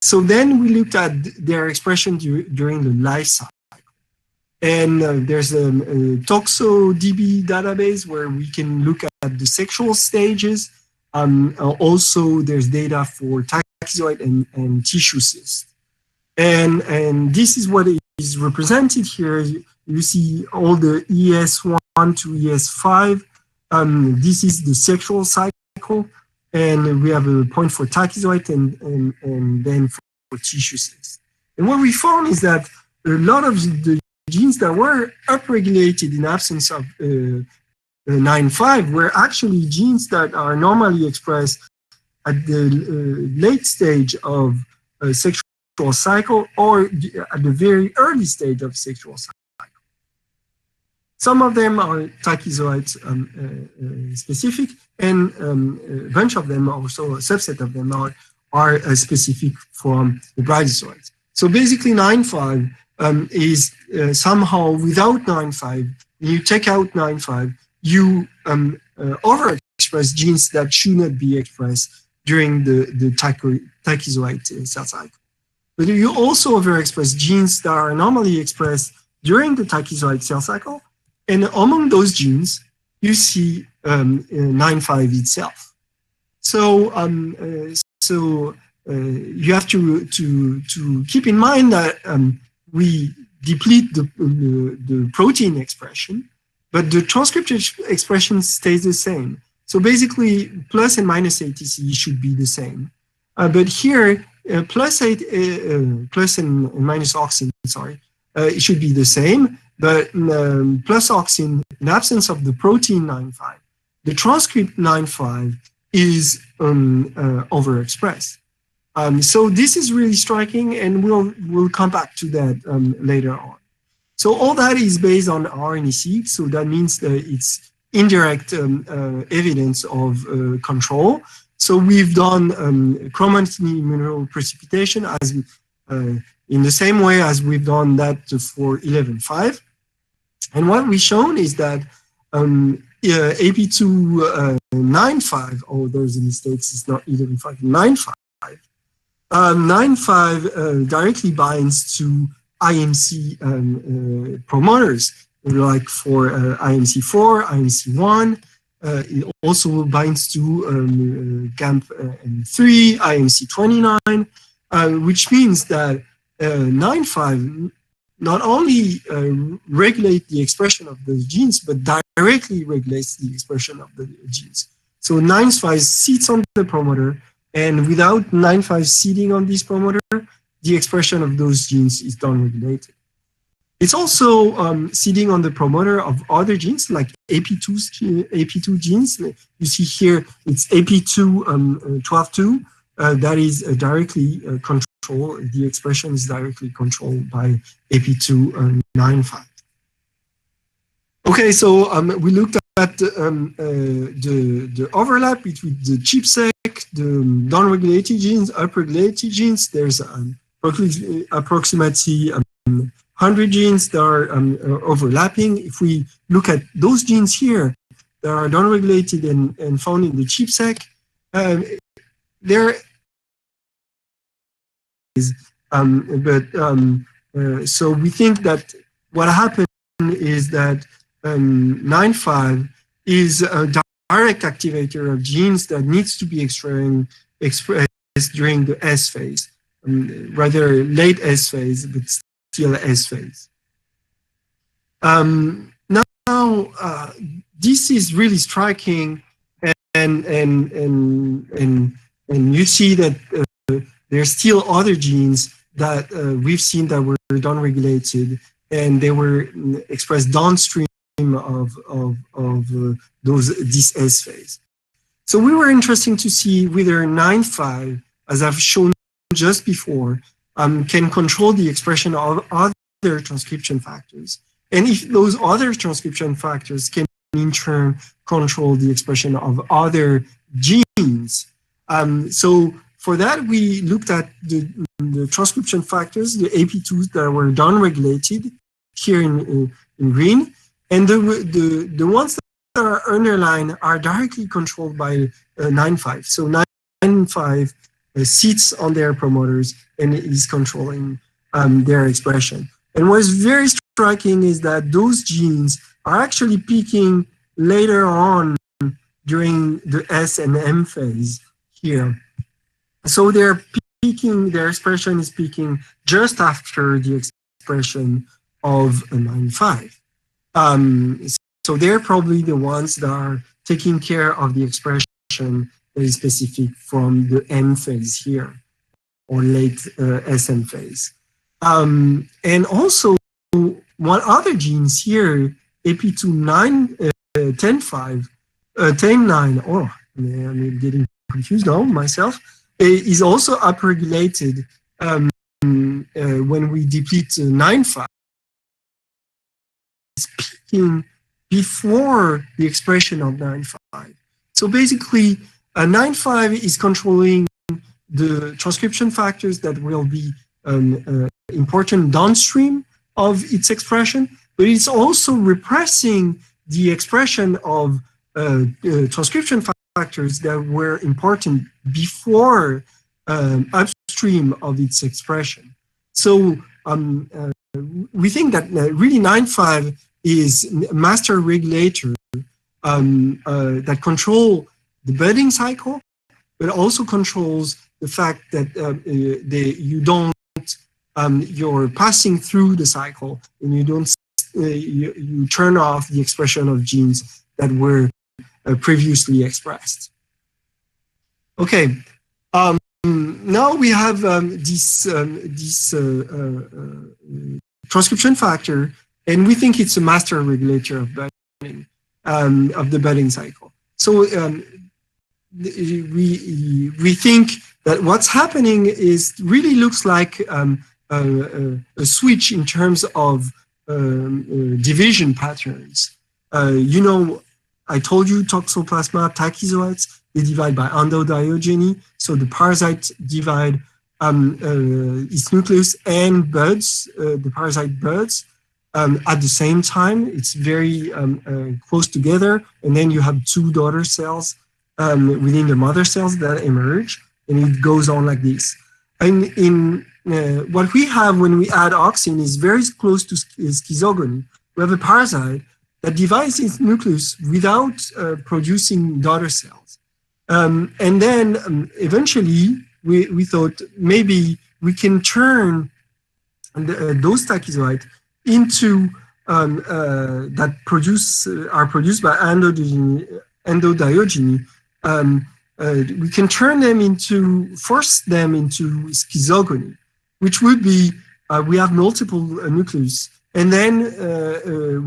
So then we looked at their expression during the life cycle. And there's a ToxoDB database where we can look at the sexual stages. Also, there's data for tachyzoid and tissue cyst. And this is what is represented here. You see all the ES1 to ES5. This is the sexual cycle. And we have a point for tachyzoid and then for tissue cyst. And what we found is that a lot of the genes that were upregulated in absence of 9.5 were actually genes that are normally expressed at the late stage of sexual cycle or at the very early stage of sexual cycle. Some of them are tachyzoid specific, and a bunch of them, also a subset of them, are specific from the bradyzoids. So basically 9.5 is somehow without 9.5, when you take out 9.5, you overexpress genes that should not be expressed during the tachyzoid cell cycle. But you also overexpress genes that are normally expressed during the tachyzoid cell cycle, and among those genes, you see 9.5 itself. So you have to keep in mind that we deplete the protein expression, but the transcription expression stays the same. So basically, plus and minus ATC should be the same. But here, plus and minus auxin, sorry, it should be the same. But plus auxin, in absence of the protein 9,5, the transcript 9,5 is overexpressed. So this is really striking, and we'll come back to that later on. So all that is based on RNA-seq, so that means that it's indirect evidence of control. So we've done chromatin mineral precipitation as in the same way as we've done that for 11.5. And what we've shown is that AP295, oh, there's a mistake, it's not 11.5, 9.5. 9.5 directly binds to IMC promoters, like for IMC4, IMC1. It also binds to GAMP3, IMC29, which means that 9.5 not only regulate the expression of the genes, but directly regulates the expression of the genes. So 9.5 sits on the promoter, and without 9.5 sitting on this promoter, the expression of those genes is downregulated. It's also sitting on the promoter of other genes like AP2 genes. You see here it's AP2 12.2 that is directly controlled. The expression is directly controlled by AP2 9.5. Okay, so we looked at the overlap between the ChIP-seq, the downregulated genes, upregulated genes. There's approximately 100 genes that are overlapping. If we look at those genes here that are downregulated and found in the ChIP-seq, so we think that what happened is that 9.5 is a direct activator of genes that needs to be expressed during the S phase, rather late S phase, but still S phase. Now, this is really striking, and you see that there's still other genes that we've seen that were downregulated, and they were expressed downstream of this S phase. So we were interested to see whether 9.5, as I've shown just before, can control the expression of other transcription factors, and if those other transcription factors can in turn control the expression of other genes. So for that, we looked at the transcription factors, the AP2s that were downregulated here in green, and the ones that are underlined are directly controlled by 9.5. So 9.5 sits on their promoters and is controlling their expression. And what's very striking is that those genes are actually peaking later on during the S and M phase here. So they're peaking, their expression is peaking just after the expression of 9.5. So they're probably the ones that are taking care of the expression that is specific from the M phase here, or late SM phase. And also, one other genes here, AP2 10.5, 10.9, oh, I'm getting confused now myself, is also upregulated when we deplete 9.5. It's peaking before the expression of 9.5. So basically, 9.5 is controlling the transcription factors that will be important downstream of its expression, but it's also repressing the expression of transcription factors that were important before upstream of its expression. So we think that really 9.5 is a master regulator that control the budding cycle, but also controls the fact that you don't, you're passing through the cycle and you don't, you turn off the expression of genes that were previously expressed. Okay, now we have this transcription factor, and we think it's a master regulator of budding, of the budding cycle. So we think that what's happening is really looks like a switch in terms of division patterns. You know, I told you Toxoplasma tachyzoites, they divide by endodiogeny. So the parasite divide its nucleus and buds, the parasite buds, at the same time. It's very close together. And then you have two daughter cells within the mother cells that emerge, and it goes on like this. And in what we have when we add auxin is very close to schizogony. We have a parasite that divides its nucleus without producing daughter cells. And then eventually we thought maybe we can turn those tachyzoites into that are produced by endodiogeny. We can turn them force them into schizogony, which would be we have multiple nucleus, and then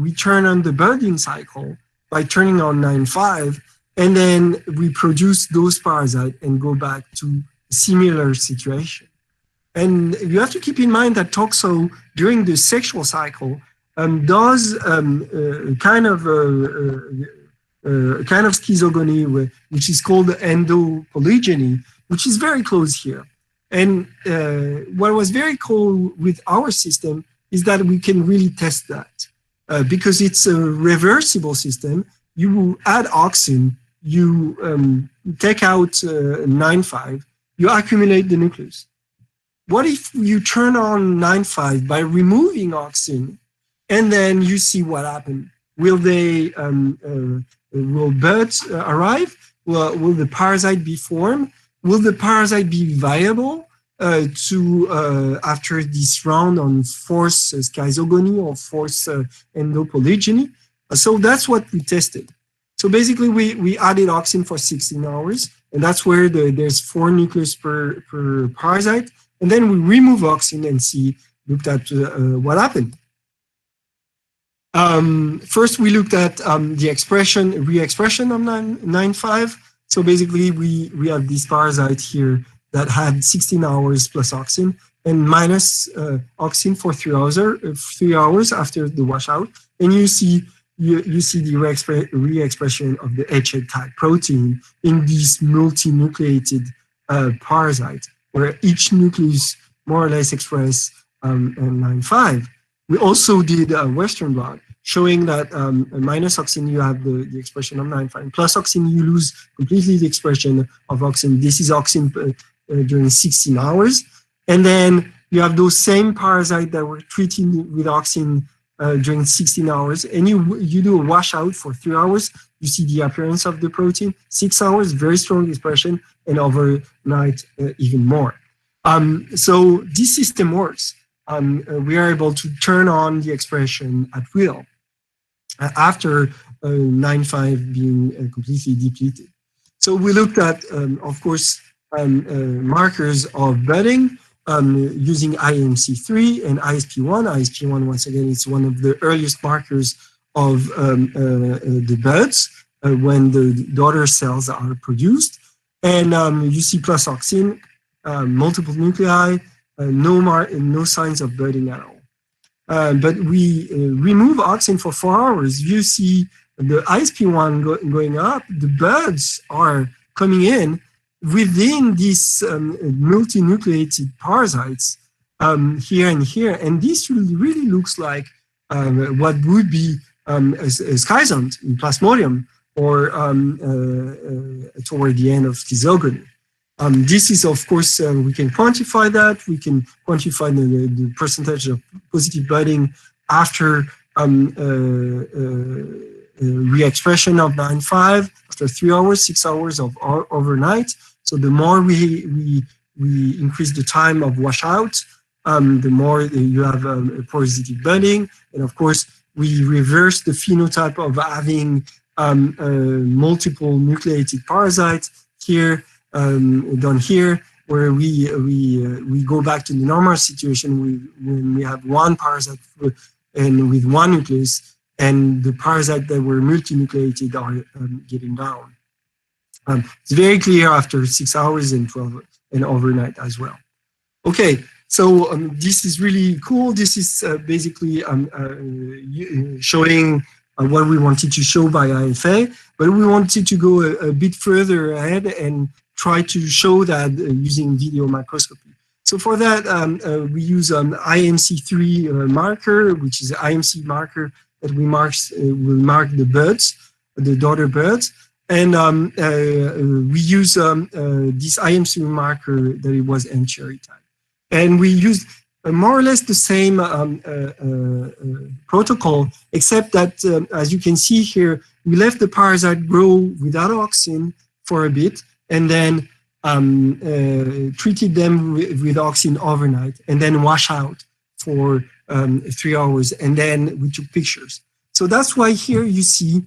we turn on the budding cycle by turning on 9-5, and then we produce those parasites and go back to a similar situation. And you have to keep in mind that toxo during the sexual cycle does kind of schizogony, which is called endopolygyny, which is very close here. And what was very cool with our system is that we can really test that because it's a reversible system. You add auxin, you take out 9-5, you accumulate the nucleus. What if you turn on 9-5 by removing auxin, and then you see what happened? Will they will buds arrive? Will the parasite be formed? Will the parasite be viable after this round on forced schizogony or forced endopolygyny? So that's what we tested. So basically, we added auxin for 16 hours, and that's where there's 4 nucleus per parasite. And then we remove auxin and looked at what happened. First, we looked at the re-expression of 9-5. So basically, we have this parasite here that had 16 hours plus auxin and minus auxin for 3 hours after the washout. And you see the re-expression of the HA type protein in this multinucleated parasite, where each nucleus more or less express 9-5. We also did a Western blot showing that minus auxin, you have the expression of 9-5. Plus auxin, you lose completely the expression of auxin. This is auxin during 16 hours. And then you have those same parasites that were treated with auxin during 16 hours. And you do a washout for 3 hours. You see the appearance of the protein. 6 hours, very strong expression, and overnight even more. So this system works. We are able to turn on the expression at will after 9-5 being completely depleted. So we looked at, of course, markers of budding using IMC3 and ISP1. ISP1, once again, is one of the earliest markers of the buds when the daughter cells are produced. And you see plus auxin, multiple nuclei, no signs of budding at all. But we remove auxin for 4 hours. You see the ISP1 going up. The buds are coming in within these multinucleated parasites here and here. And this really looks like what would be a schizont in Plasmodium or toward the end of schizogony. This is, of course, we can quantify that. We can quantify the percentage of positive budding after re-expression of 9-5, after 3 hours, 6 hours of overnight. So the more we we increase the time of washout, the more you have porosity budding. And of course, we reverse the phenotype of having multiple nucleated parasites here, down here, where we go back to the normal situation when we have one parasite and with one nucleus, and the parasite that were multinucleated are getting down. It's very clear after 6 hours and 12 and overnight as well. Okay, so this is really cool. This is basically showing what we wanted to show by IFA, but we wanted to go a bit further ahead and try to show that using video microscopy. So for that, we use an IMC3 marker, which is an IMC marker that will mark the buds, the daughter buds. And we use this IMC marker that it was anterior type. And we used more or less the same protocol, except that, as you can see here, we left the parasite grow without auxin for a bit, and then treated them with auxin overnight, and then wash out for 3 hours, and then we took pictures. So that's why here you see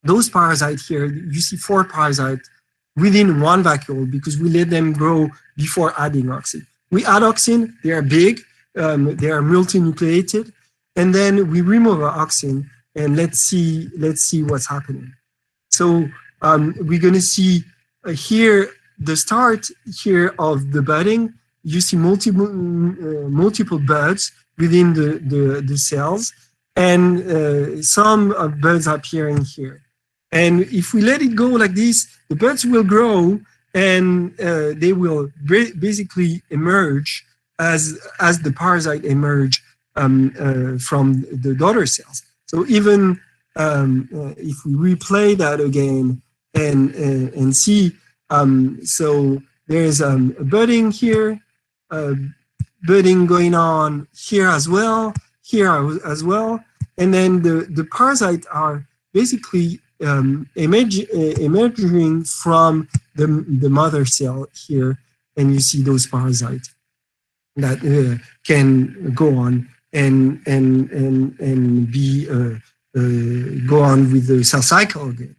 those parasites here, you see 4 parasites within one vacuole because we let them grow before adding auxin. We add auxin, they are big, they are multinucleated, and then we remove our auxin and let's see what's happening. So we're going to see here the start here of the budding. You see multiple buds within the cells, and some buds appearing here. And if we let it go like this, the buds will grow and they will basically emerge as the parasite emerge from the daughter cells. So even if we replay that again and see, so there's a budding here, budding going on here as well, and then the parasites are basically emerging from the mother cell here, and you see those parasites that can go on and be go on with the cell cycle again.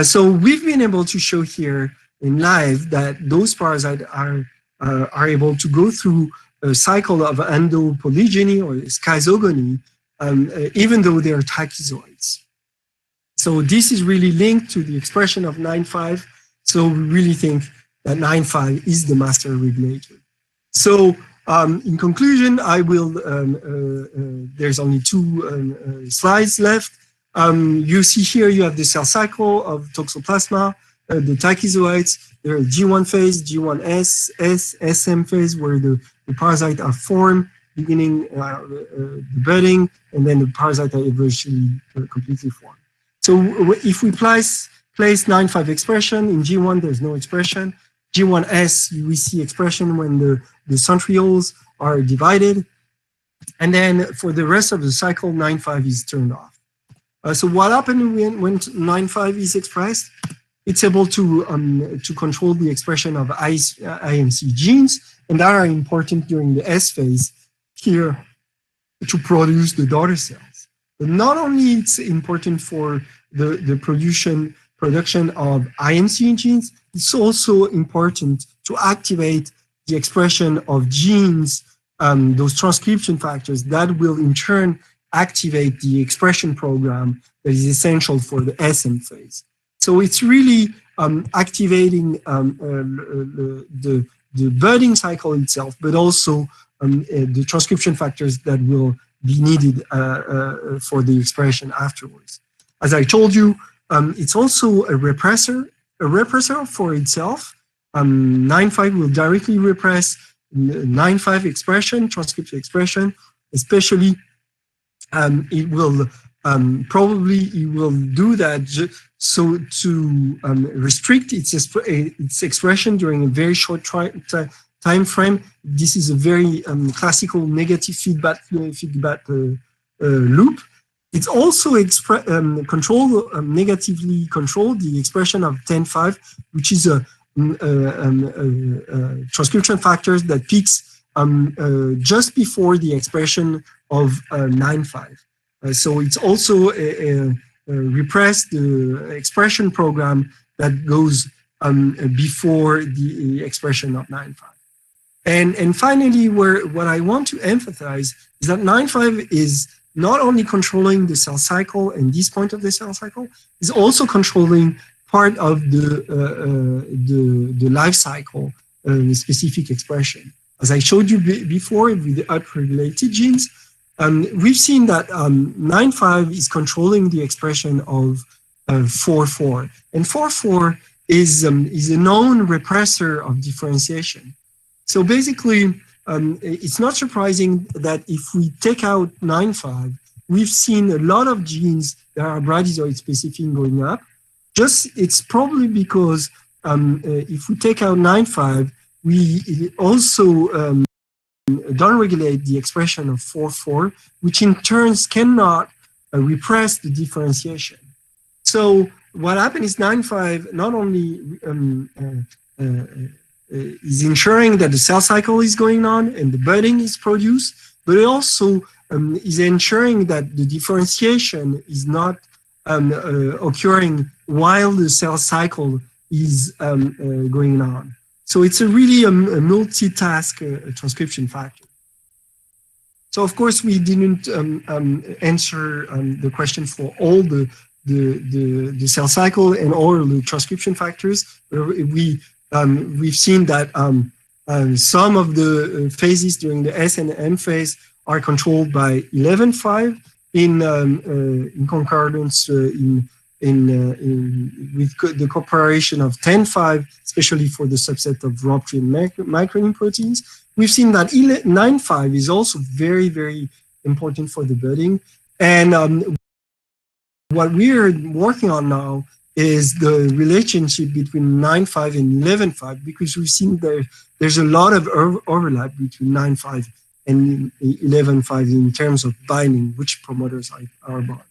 So we've been able to show here in live that those parasites are able to go through a cycle of endopolygyny or schizogony, even though they are tachyzoids. So this is really linked to the expression of 9.5. So we really think that 9.5 is the master regulator. So in conclusion, I will, there's only 2 slides left. You see here, you have the cell cycle of Toxoplasma, the tachyzoids. There are G1 phase, G1S, SM phase, where the parasites are formed, beginning the budding, and then the parasites are eventually completely formed. So if we place 9.5 expression, in G1 there's no expression. G1S, we see expression when the centrioles are divided. And then for the rest of the cycle, 9.5 is turned off. So what happens when 9.5 is expressed? It's able to control the expression of IMC genes, and that are important during the S phase here to produce the daughter cells. But not only it's important for the production of IMC genes, it's also important to activate the expression of genes, those transcription factors that will in turn activate the expression program that is essential for the SM phase. So it's really activating the budding cycle itself, but also the transcription factors that will be needed for the expression afterwards. As I told you, it's also a repressor for itself. 9.5 will directly repress 9.5 expression, transcription expression, especially it will do that so to restrict its expression during a very short time frame. This is a very classical negative feedback loop. It's also negatively control the expression of 10.5, which is a transcription factors that peaks just before the expression of 9.5. So it's also a repressed expression program that goes before the expression of 9.5. And finally, what I want to emphasize is that 9.5 is not only controlling the cell cycle and this point of the cell cycle, is also controlling part of the life cycle, specific expression. As I showed you before with the upregulated genes, we've seen that 9.5 is controlling the expression of 4.4, and 4.4 is a known repressor of differentiation. So basically, it's not surprising that if we take out 9.5, we've seen a lot of genes that are bradizoid specific going up. It's probably because if we take out 9.5, we also downregulate the expression of 4.4, which in turn cannot repress the differentiation. So what happened is 9.5 not only is ensuring that the cell cycle is going on and the budding is produced, but it also is ensuring that the differentiation is not occurring while the cell cycle is going on. So it's really a multitask transcription factor. So of course we didn't answer the question for all the cell cycle and all the transcription factors. We've seen that some of the phases during the S and M phase are controlled by 11.5 in concordance with the cooperation of 10.5, especially for the subset of rupture and microRNA proteins. We've seen that 9.5 is also very, very important for the budding. And what we're working on now is the relationship between 9.5 and 11.5, because we've seen there's a lot of overlap between 9.5 and 11.5 in terms of binding, which promoters are bound.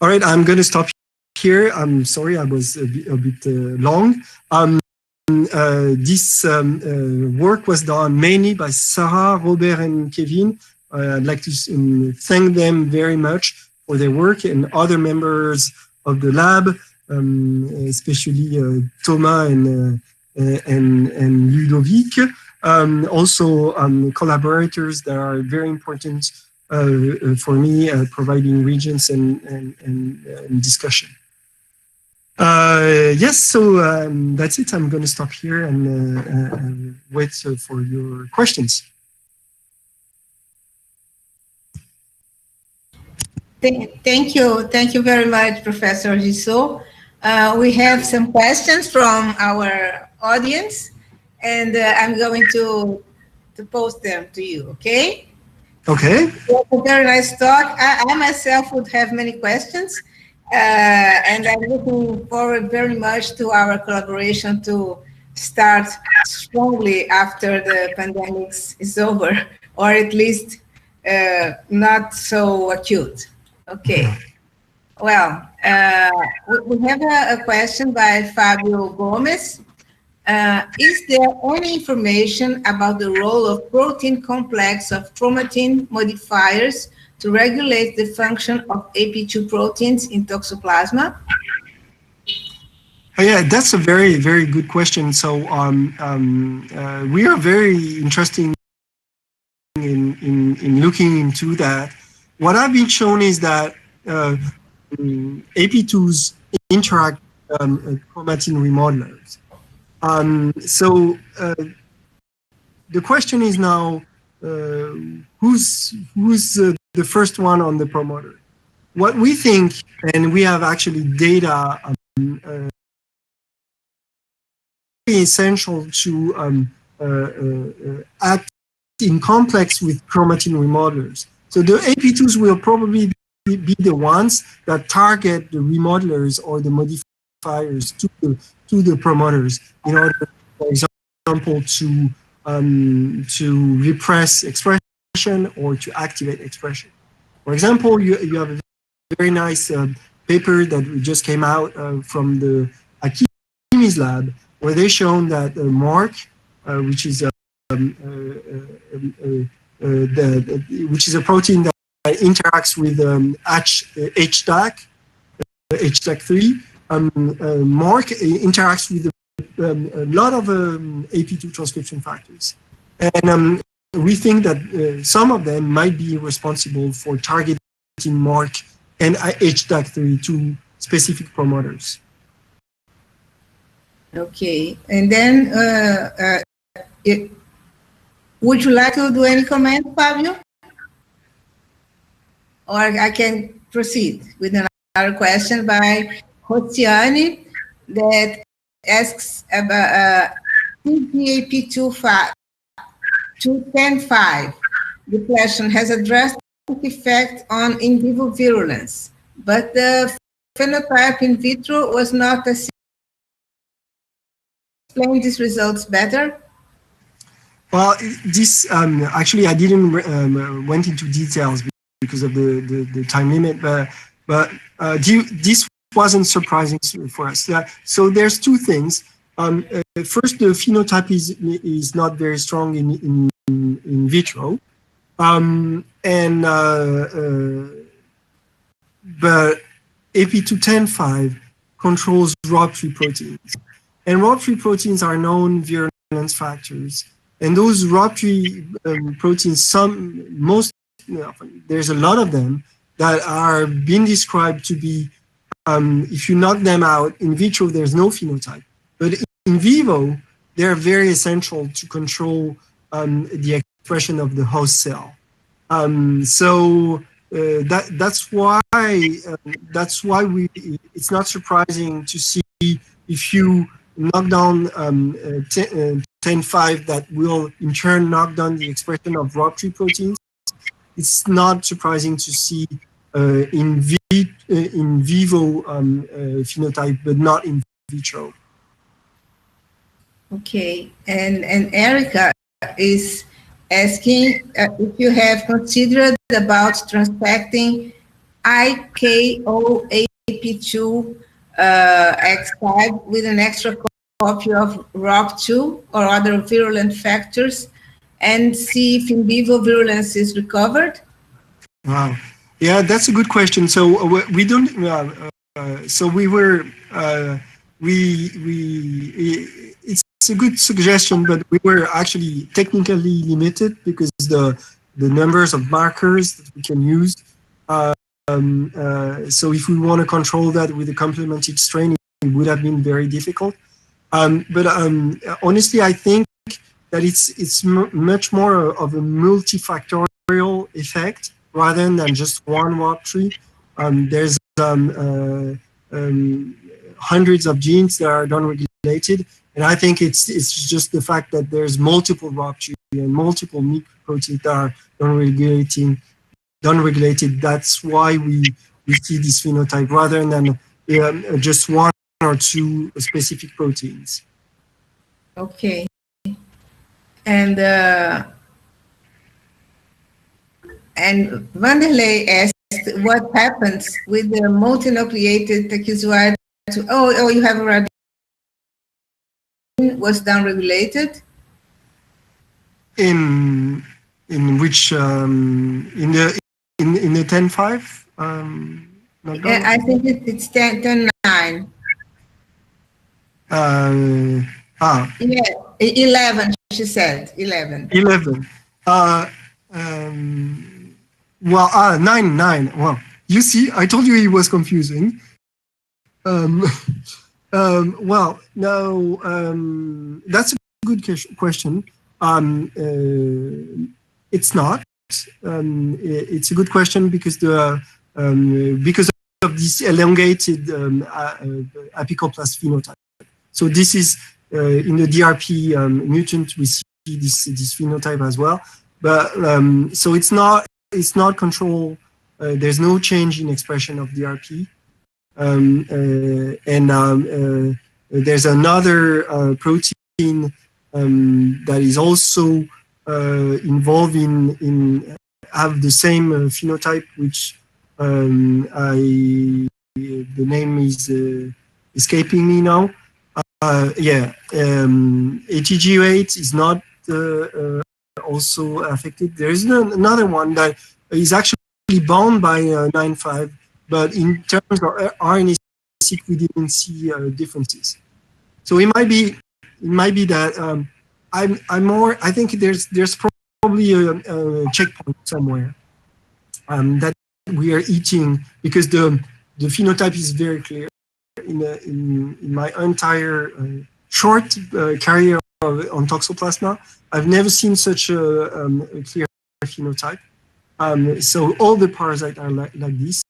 All right, I'm going to stop here. I'm sorry, I was a bit long. This work was done mainly by Sarah, Robert, and Kevin. I'd like to thank them very much for their work, and other members of the lab, especially Thomas and Ludovic. Also collaborators that are very important for me, providing regions and discussion. Yes, so that's it. I'm going to stop here and wait for your questions. Thank you very much, Professor Gissot. We have some questions from our audience, and I'm going to post them to you, okay? Okay. It's a very nice talk. I myself would have many questions, and I'm looking forward very much to our collaboration to start strongly after the pandemic is over, or at least not so acute. Okay. Well, we have a question by Fabio Gomez. Is there any information about the role of protein complex of chromatin modifiers to regulate the function of AP2 proteins in Toxoplasma? Yeah, that's a very, very good question. So we are very interested in looking into that. What I've been shown is that AP2s interact with chromatin remodelers. So the question is now, who's the first one on the promoter? What we think, and we have actually data essential to act in complex with chromatin remodelers. So the AP2s will probably be the ones that target the remodelers or the modifiers to the promoters in order, for example, to repress expression or to activate expression. For example, you have a very nice paper that just came out from the Akimi's lab where they shown that MARC, which is which is a protein that interacts with HDAC3. MARC interacts with a lot of AP2 transcription factors, and we think that some of them might be responsible for targeting MARC and HDAC3 to specific promoters. Okay, and then would you like to do any comment, Fabio? Or I can proceed with another question by Josiane that asks about TGAP210.5 depletion has a drastic effect on in vivo virulence, but the phenotype in vitro was not as. Explain these results better. Well, this actually I didn't went into details because of the time limit, but this wasn't surprising for us. So there's two things. First, the phenotype is not very strong in vitro, but AP210.5 controls ROB3 proteins, and ROB3 proteins are known virulence factors. And those ROB3 proteins, there's a lot of them that are being described to be, if you knock them out in vitro, there's no phenotype. But in vivo, they're very essential to control the expression of the host cell. That's why it's not surprising to see if you knock down 10.5 that will in turn knock down the expression of ROB3 proteins. It's not surprising to see in vivo phenotype, but not in vitro. Okay, and Erica is asking if you have considered about transfecting IKOAP2 X5 with an extra copy of ROB2 or other virulent factors and see if in vivo virulence is recovered? Wow. Yeah, that's a good question. So we don't. So we were. It's a good suggestion, but we were actually technically limited because the numbers of markers that we can use. So if we want to control that with a complemented strain, it would have been very difficult. But honestly, I think that it's much more of a multifactorial effect rather than just one ROB3. There's hundreds of genes that are downregulated, and I think it's just the fact that there's multiple ROB3 and multiple proteins that are downregulated. That's why we see this phenotype rather than just one or two specific proteins. Okay. And Vanderlei asked what happens with the multinucleated tachyzoide. Oh, you have already was downregulated. In which in the 10.5? I think it's 10.9. Yeah, 11. She said 11. 11. Well, 9. Well, you see, I told you it was confusing. Well, no, that's a good question. It's not. It's a good question because because of this elongated apical plus phenotype. So this is in the DRP mutant we see this phenotype as well. But so it's not control. There's no change in expression of DRP. There's another protein that is also involved in have the same phenotype, which the name is escaping me now. Yeah, ATG rate is not also affected. There is another one that is actually bound by 9.5, but in terms of RNA-seq, we didn't see differences. So it might be that I think there's probably a checkpoint somewhere that we are eating, because the phenotype is very clear. In my entire short career on Toxoplasma, I've never seen such a clear phenotype. So all the parasites are like this.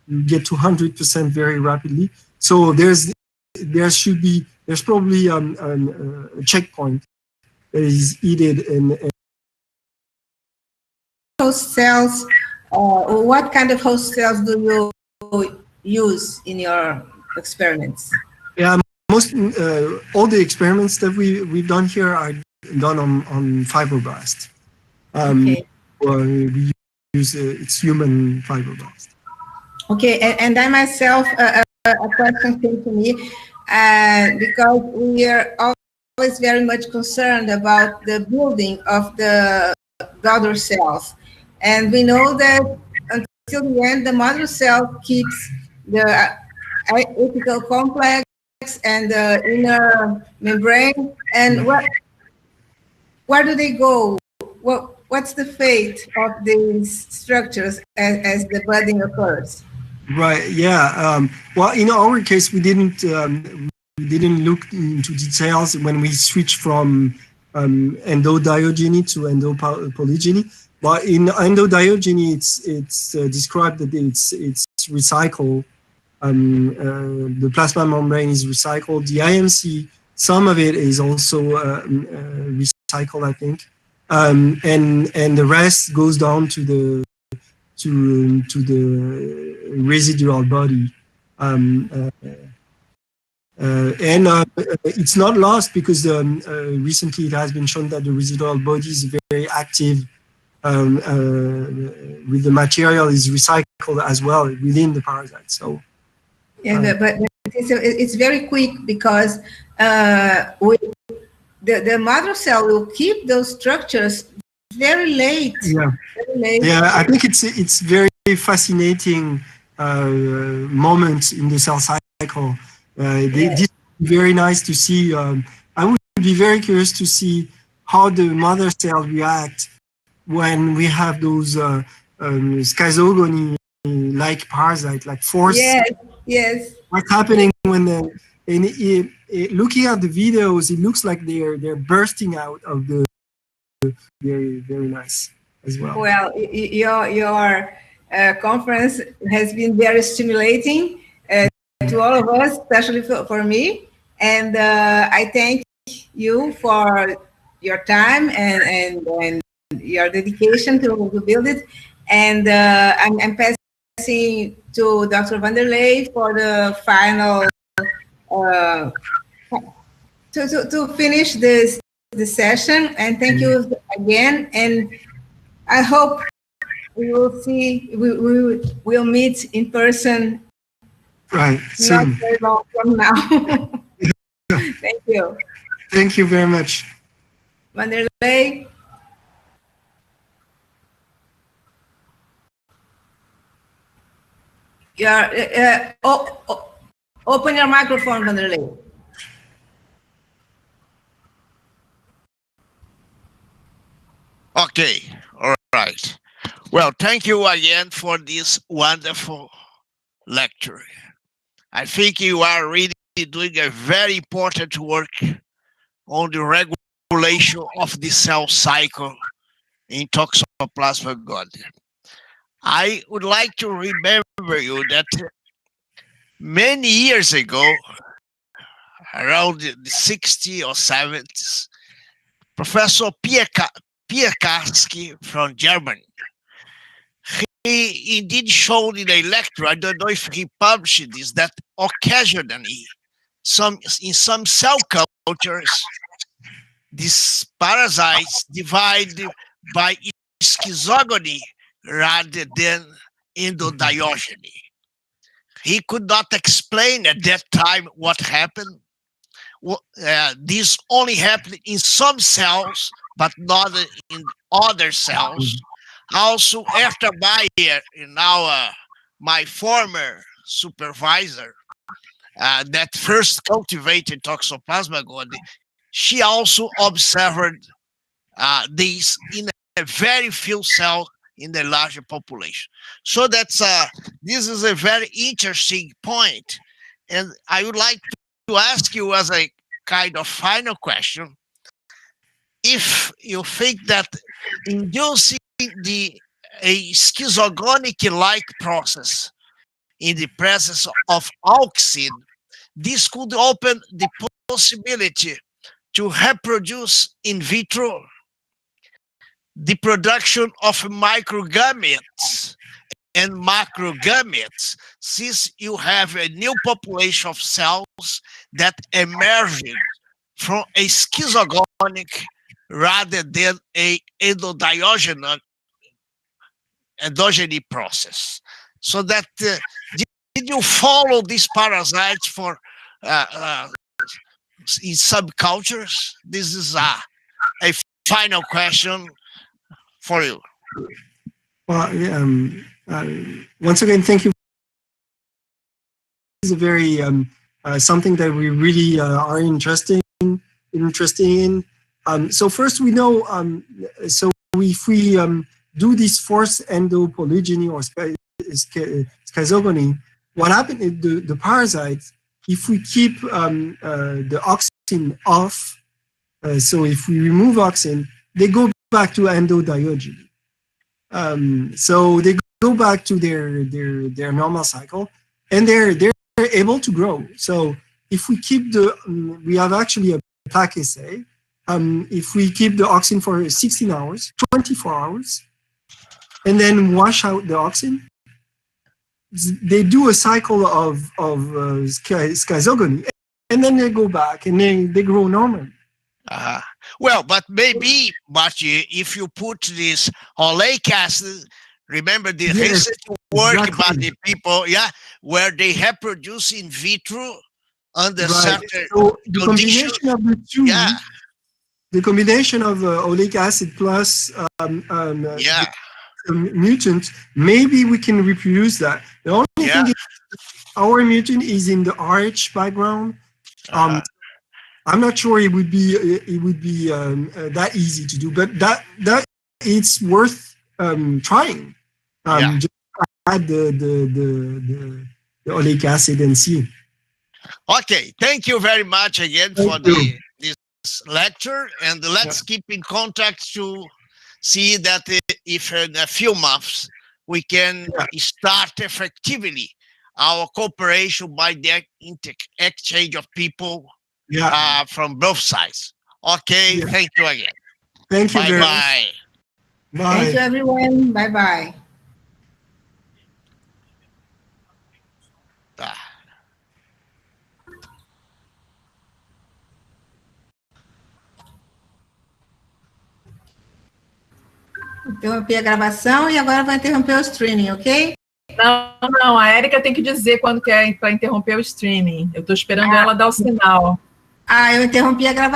You get to 100% very rapidly. So there's probably a checkpoint that is needed. And host cells, what kind of host cells do you use in your experiments? Yeah, most all the experiments that we've done here are done on fibroblasts. Okay. We use it's human fibroblasts. Okay, and I myself, a question came to me because we are always very much concerned about the building of the daughter cells, and we know that until the end, the mother cell keeps the apical complex and the inner membrane. And where do they go? What's the fate of these structures as the budding occurs? Right. Yeah. Well, in our case, we didn't look into details when we switched from endodiogeny to endopolygyny. But in endodiogeny, it's described that it's recycled. The plasma membrane is recycled. The IMC, some of it is also recycled, I think, and the rest goes down to the residual body, and it's not lost because recently it has been shown that the residual body is very active. With the material is recycled as well within the parasite. So yeah, but it's very quick because the mother cell will keep those structures very late. Yeah, very late. Yeah. I think it's very fascinating moment in the cell cycle. This is very nice to see. I would be very curious to see how the mother cell react when we have those schizogony-like parasite, like force. Yes. What's happening when looking at the videos, it looks like they're bursting out of the. Very, very nice as well. Well, your conference has been very stimulating to all of us, especially for me. And I thank you for your time and your dedication to build it. And I'm passing to Dr. Vanderlei for the final, to finish the session. And thank you again. And I hope we will we'll meet in person. Right. Not Soon. very long from now. Thank you. Thank you very much. Vanderlei. Open your microphone, Vanderlei. Okay, all right. Well, thank you again for this wonderful lecture. I think you are really doing a very important work on the regulation of the cell cycle in Toxoplasma gondii. I would like to remember you that many years ago, around the 60s or 70s, Professor Pierkowski from Germany, he indeed showed in a lecture, I don't know if he published this, that occasionally in some cell cultures, these parasites divide by schizogony rather than endodiogeny. He could not explain at that time what happened. this only happened in some cells, but not in other cells. Also, after my former supervisor, that first cultivated Toxoplasma gondii, she also observed this in a very few cells in the larger population. So this is a very interesting point. And I would like to ask you as a kind of final question, if you think that inducing a schizogonic-like process in the presence of auxin, this could open the possibility to reproduce in vitro the production of microgametes and macrogametes, since you have a new population of cells that emerged from a schizogonic rather than a endogeny process. So that did you follow these parasites for in subcultures? This is a final question for you. Well, once again, thank you. This is a very something that we really are interested in. So first, we know. So if we do this forced endopolygyny or schizogony, what happened is the parasites, if we keep the auxin off, so if we remove auxin, they go back to endodiogeny. So they go back to their normal cycle, and they're able to grow. So if we keep we have actually a plaque assay. If we keep the auxin for 16 hours, 24 hours, and then wash out the auxin, they do a cycle of schizogony, and then they go back and they grow normally. Well, but maybe, Mathieu, if you put this oleic acid, remember the recent work by the people, where they reproduce in vitro under certain so the conditions. Combination of the two, the combination of oleic acid plus mutant, maybe we can reproduce that. The only thing is our mutant is in the RH background. I'm not sure it would be that easy to do, but that it's worth trying. Just add the oleic acid and see. Okay, thank you very much again for this lecture, and let's keep in contact to see that if in a few months we can start effectively our cooperation by the exchange of people from both sides. Okay, thank you again. Thank you. Bye-bye. Bye. Thank you, everyone. Bye-bye. Interrompi a gravação e agora vai interromper o streaming, ok? Não, a Érica tem que dizer quando que é para interromper o streaming. Eu estou esperando ela dar o sinal. Eu interrompi a gravação.